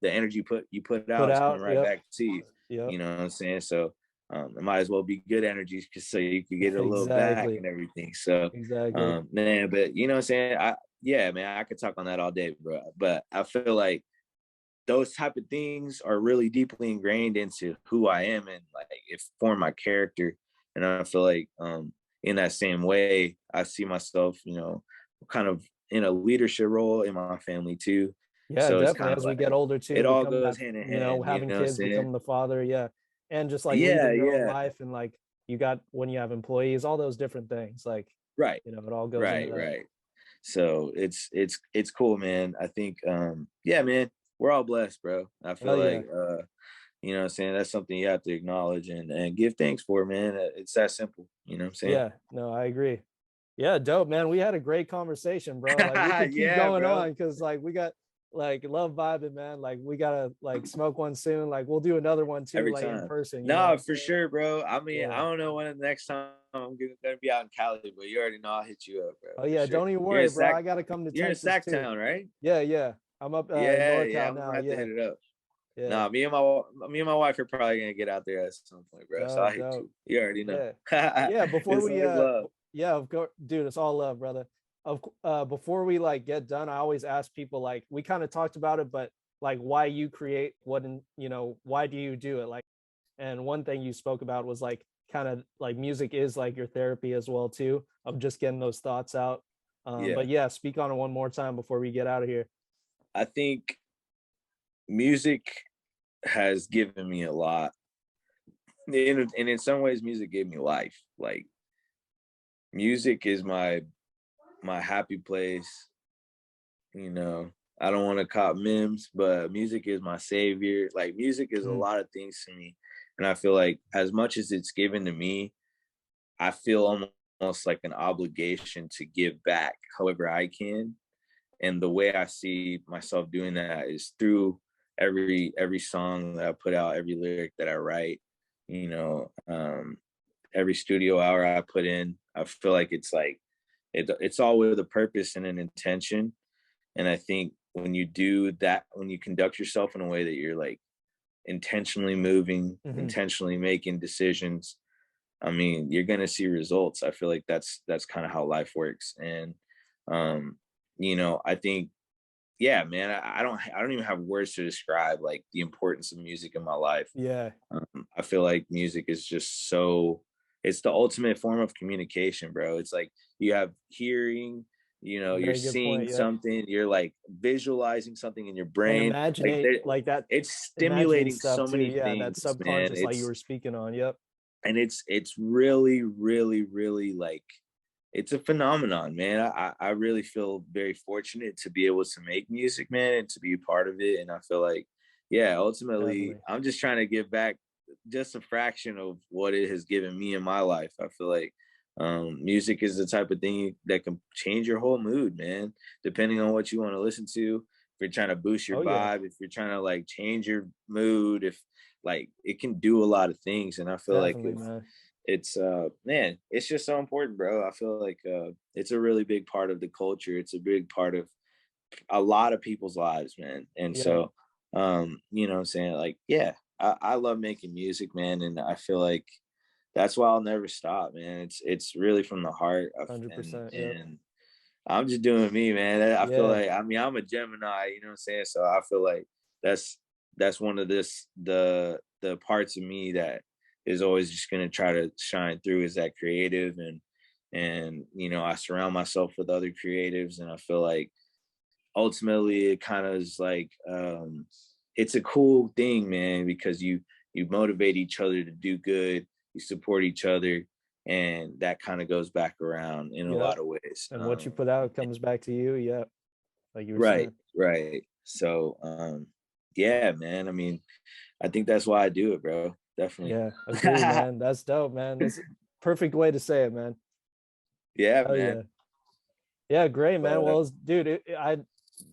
the energy you put Put out is coming out. right Yep. back to you. Yep. You know what I'm saying? So it might as well be good energies so you could get a little back Exactly. and everything. So, Exactly. man, but you know what I'm saying? Yeah, man, I could talk on that all day, bro. But I feel like those type of things are really deeply ingrained into who I am, and like it formed my character. And I feel like in that same way, I see myself, kind of in a leadership role in my family too. Yeah, So it's definitely. kind of As we get like older it too, all become goes that, hand in hand, you having know what I'm kids, saying? become the father. Yeah. And just like Yeah, leading your own yeah. life and like you got when you have employees, all those different things. Like, Right. it all goes into Right, that. right. So it's cool, man. I think yeah, man, we're all blessed, bro. I feel Hell yeah. like you know what I'm saying, that's something you have to acknowledge and give thanks for, man. It's that simple, you know what I'm saying? Yeah. No, I agree. Yeah, dope, man. We had a great conversation, bro. Like we could keep Yeah, going bro. on because like we got Like love vibing, man. Like we gotta like smoke one soon. Like we'll do another one too, every like in time. person. You know what No, I'm for saying? sure, bro. I mean, I Yeah. don't know when the next time I'm gonna be out in Cali, but you already know I'll hit you up, bro, Oh for yeah. sure. Don't even worry, bro. I gotta come to You're in Texas too. Sacktown, right? Yeah, yeah. I'm up in Yeah, yeah. NorCal I'm now. gonna have to Yeah, hit it up. yeah. Nah, me and my wife are probably gonna get out there at some point, bro. So I'll Dope, hit dope. you. You already know. Yeah. Yeah, before It's we always love. yeah, of course, dude, it's all love, brother. Before we like get done, I always ask people like we kind of talked about it, but like why you create what in, you know, why do you do it? Like, and one thing you spoke about was like kind of like music is like your therapy as well too, of just getting those thoughts out. Yeah. But yeah, speak on it one more time before we get out of here. I think music has given me a lot. And in some ways, music gave me life. Like music is my happy place. You know, I don't want to cop memes, but music is my savior. Like music is a Mm, lot of things to me. And I feel like as much as it's given to me, I feel almost like an obligation to give back however I can. And the way I see myself doing that is through every song that I put out, every lyric that I write, you know, every studio hour I put in. I feel like it's all with a purpose and an intention. And I think when you do that, when you conduct yourself in a way that you're like intentionally moving, mhm. intentionally making decisions, I mean, you're gonna see results. I feel like that's kind of how life works. And um, I think, yeah, man, I don't even have words to describe like the importance of music in my life. Yeah, I feel like music is just it's the ultimate form of communication, bro. It's like you have hearing, you're very good seeing point. Yep. something, you're like visualizing something in your And brain. Like imagining like that, it's imagining stimulating stuff so too. many Yeah, that things, man. subconscious, like you were speaking on. Yep. It's really, really, really like it's a phenomenon, man. I really feel very fortunate to be able to make music, man, and to be a part of it. And I feel like, yeah, ultimately, Definitely. I'm just trying to give back just a fraction of what it has given me in my life. I feel like music is the type of thing that can change your whole mood, man, depending on what you want to listen to. If you're trying to boost your Oh yeah, vibe, if you're trying to like change your mood, if like it can do a lot of things. And I feel like definitely, if man. it's man, it's just so important, bro. I feel like it's a really big part of the culture. It's a big part of a lot of people's lives, man. And Yeah, so what I'm saying, like, yeah, I love making music, man, and I feel like that's why I'll never stop, man. It's really from the heart of, and 100%. Yep. and I'm just doing me, man. I feel Yeah. like, I mean, I'm a Gemini, you know what I'm saying? So I feel like that's one of the parts of me that is always just gonna try to shine through, is that creative. And I surround myself with other creatives, and I feel like ultimately it kind of is like it's a cool thing, man, because you motivate each other to do good, you support each other, and that kind of goes back around in a Yep. lot of ways. And what you put out comes back to you. Yep. Like you were Right, saying. right. So yeah, man, I mean, I think that's why I do it, bro. Definitely. Yeah. Agree, man. That's dope, man. That's a perfect way to say it, man. Yeah, Oh man. yeah. Yeah, great, man. But Well, dude, I'd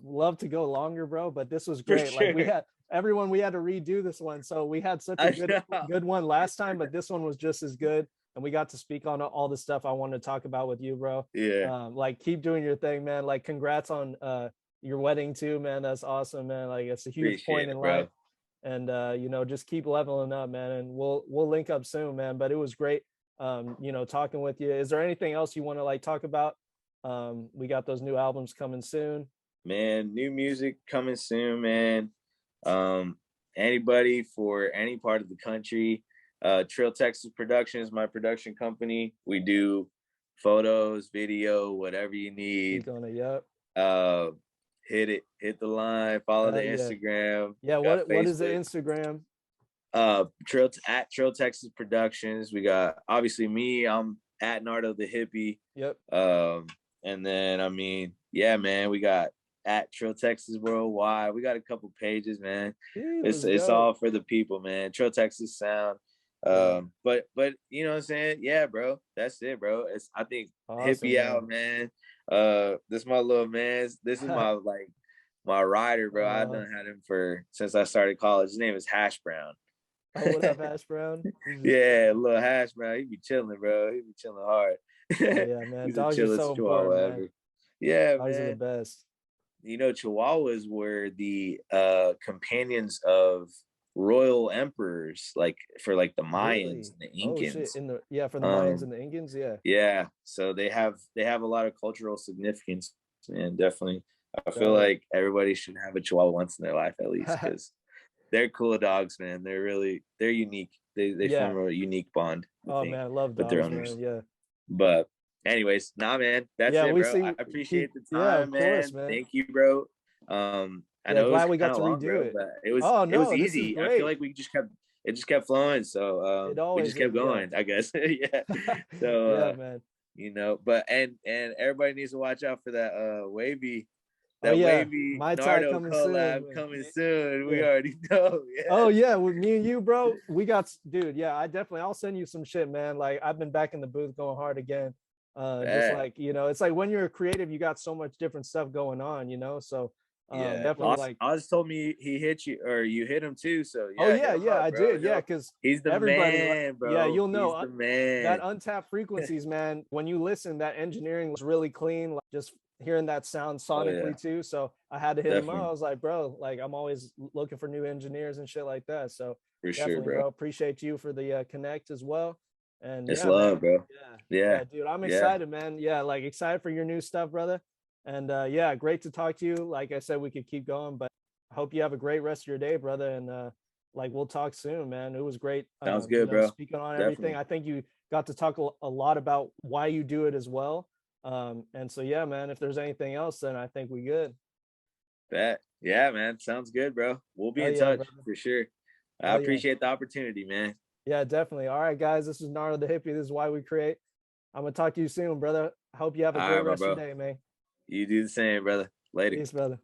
love to go longer, bro, but this was for great. Like we sure. had everyone, we had to redo this one. So we had such a I good know. good one last time, but this one was just as good. And we got to speak on all the stuff I wanted to talk about with you, bro. Yeah, Like keep doing your thing, man. Like congrats on your wedding too, man. That's awesome, man. Like it's a huge point appreciate in it, life. bro. And just keep leveling up, man. And we'll link up soon, man. But it was great talking with you. Is there anything else you want to like talk about? We got those new albums coming soon. Man, new music coming soon, man. Um, Anybody for any part of the country, Trill Texas Productions, my production company. We do photos, video, whatever you need. Speak on it. Yep. Uh, hit the line, follow the Hell yeah. Instagram, Yeah. got What is the Facebook. Instagram? Trill Texas Productions. We got obviously me. I'm at Nardo the Hippie. Yep. Um, and then I mean, yeah, man, we got at Trill Texas Worldwide. We got a couple pages, man. It's Let's it's go. all for the people, man. Trill Texas Sound. Yeah. But you know what I'm saying? Yeah, bro. That's it, bro. I think Awesome, Hippie man. out, man. This is my little man. This is my like my rider, bro. I Uh, done had him for since I started college. His name is Hash Brown. oh, what up, Hash Brown? He's just, Yeah, little Hash Brown. He be chilling, bro. He be chilling hard. oh yeah, man. He's the Dogs are chillest so important, chihuahua man. ever. Yeah, Dogs are the man. best. You know, Chihuahuas were the companions of royal emperors, like for like the Mayans Really? and the Oh shit. Incans. Yeah, for the Mayans Um, and the Incans, yeah. yeah, so they have a lot of cultural significance, and definitely, I feel Dope. like everybody should have a Chihuahua once in their life at least, because they're cool dogs, man. They're unique. They Yeah. form a unique bond, I Oh think, man, I love with their dogs, owners. man. Yeah. But anyways, nah, man, that's Yeah, it, we bro. see I appreciate keep the yeah, of time, course, man. man. Thank you, bro. I Yeah, know it was glad we kind got of to long, redo bro, it. but Oh it was no, this is easy. I feel great. like it just kept flowing. So It we always just kept is, yeah. going, I guess. Yeah. So Yeah, man. but and everybody needs to watch out for Oh that yeah, wavy my tie Nardo coming soon, collab man. coming soon. We Yeah. already know. Oh Yeah. yeah, with me and you, bro. We got dude, yeah, I definitely I'll send you some shit, man. Like I've been back in the booth going hard again. Just Bet. like, it's like when you're a creative, you got so much different stuff going on, so Yeah. definitely like, Oz told me he hit you or you hit him too. So oh yeah, hit yeah, him yeah, up, I bro. did. Yeah, because He's the everybody like, man, yeah, bro. you'll know He's the that man. untapped frequencies, man. When you listen, that engineering was really clean, like just hearing that sound Oh yeah, sonically too. So I had to hit him up. I definitely. was like, bro, like I'm always looking for new engineers and shit like that. So For sure, definitely, bro. bro. Appreciate you for the connect as well. And It's yeah, man. love, bro. Yeah, Yeah. yeah, dude. I'm Yeah. excited, man. Yeah, like excited for your new stuff, brother. And yeah, great to talk to you. Like I said, we could keep going, but I hope you have a great rest of your day, brother. And like we'll talk soon, man. It was great, Sounds good, bro. speaking on everything. Definitely. I think you got to talk a lot about why you do it as well. And so yeah, man, if there's anything else, then I think we good. Bet. Yeah, man. Sounds good, bro. We'll be Hell in yeah, touch brother. for sure. I Hell yeah. appreciate the opportunity, man. Yeah, definitely. All right, guys. This is Nardo the Hippie. This is why we create. I'm gonna talk to you soon, brother. I hope you have a All great right, my rest of bro. your day, man. You do the same, brother. Later. Peace, brother.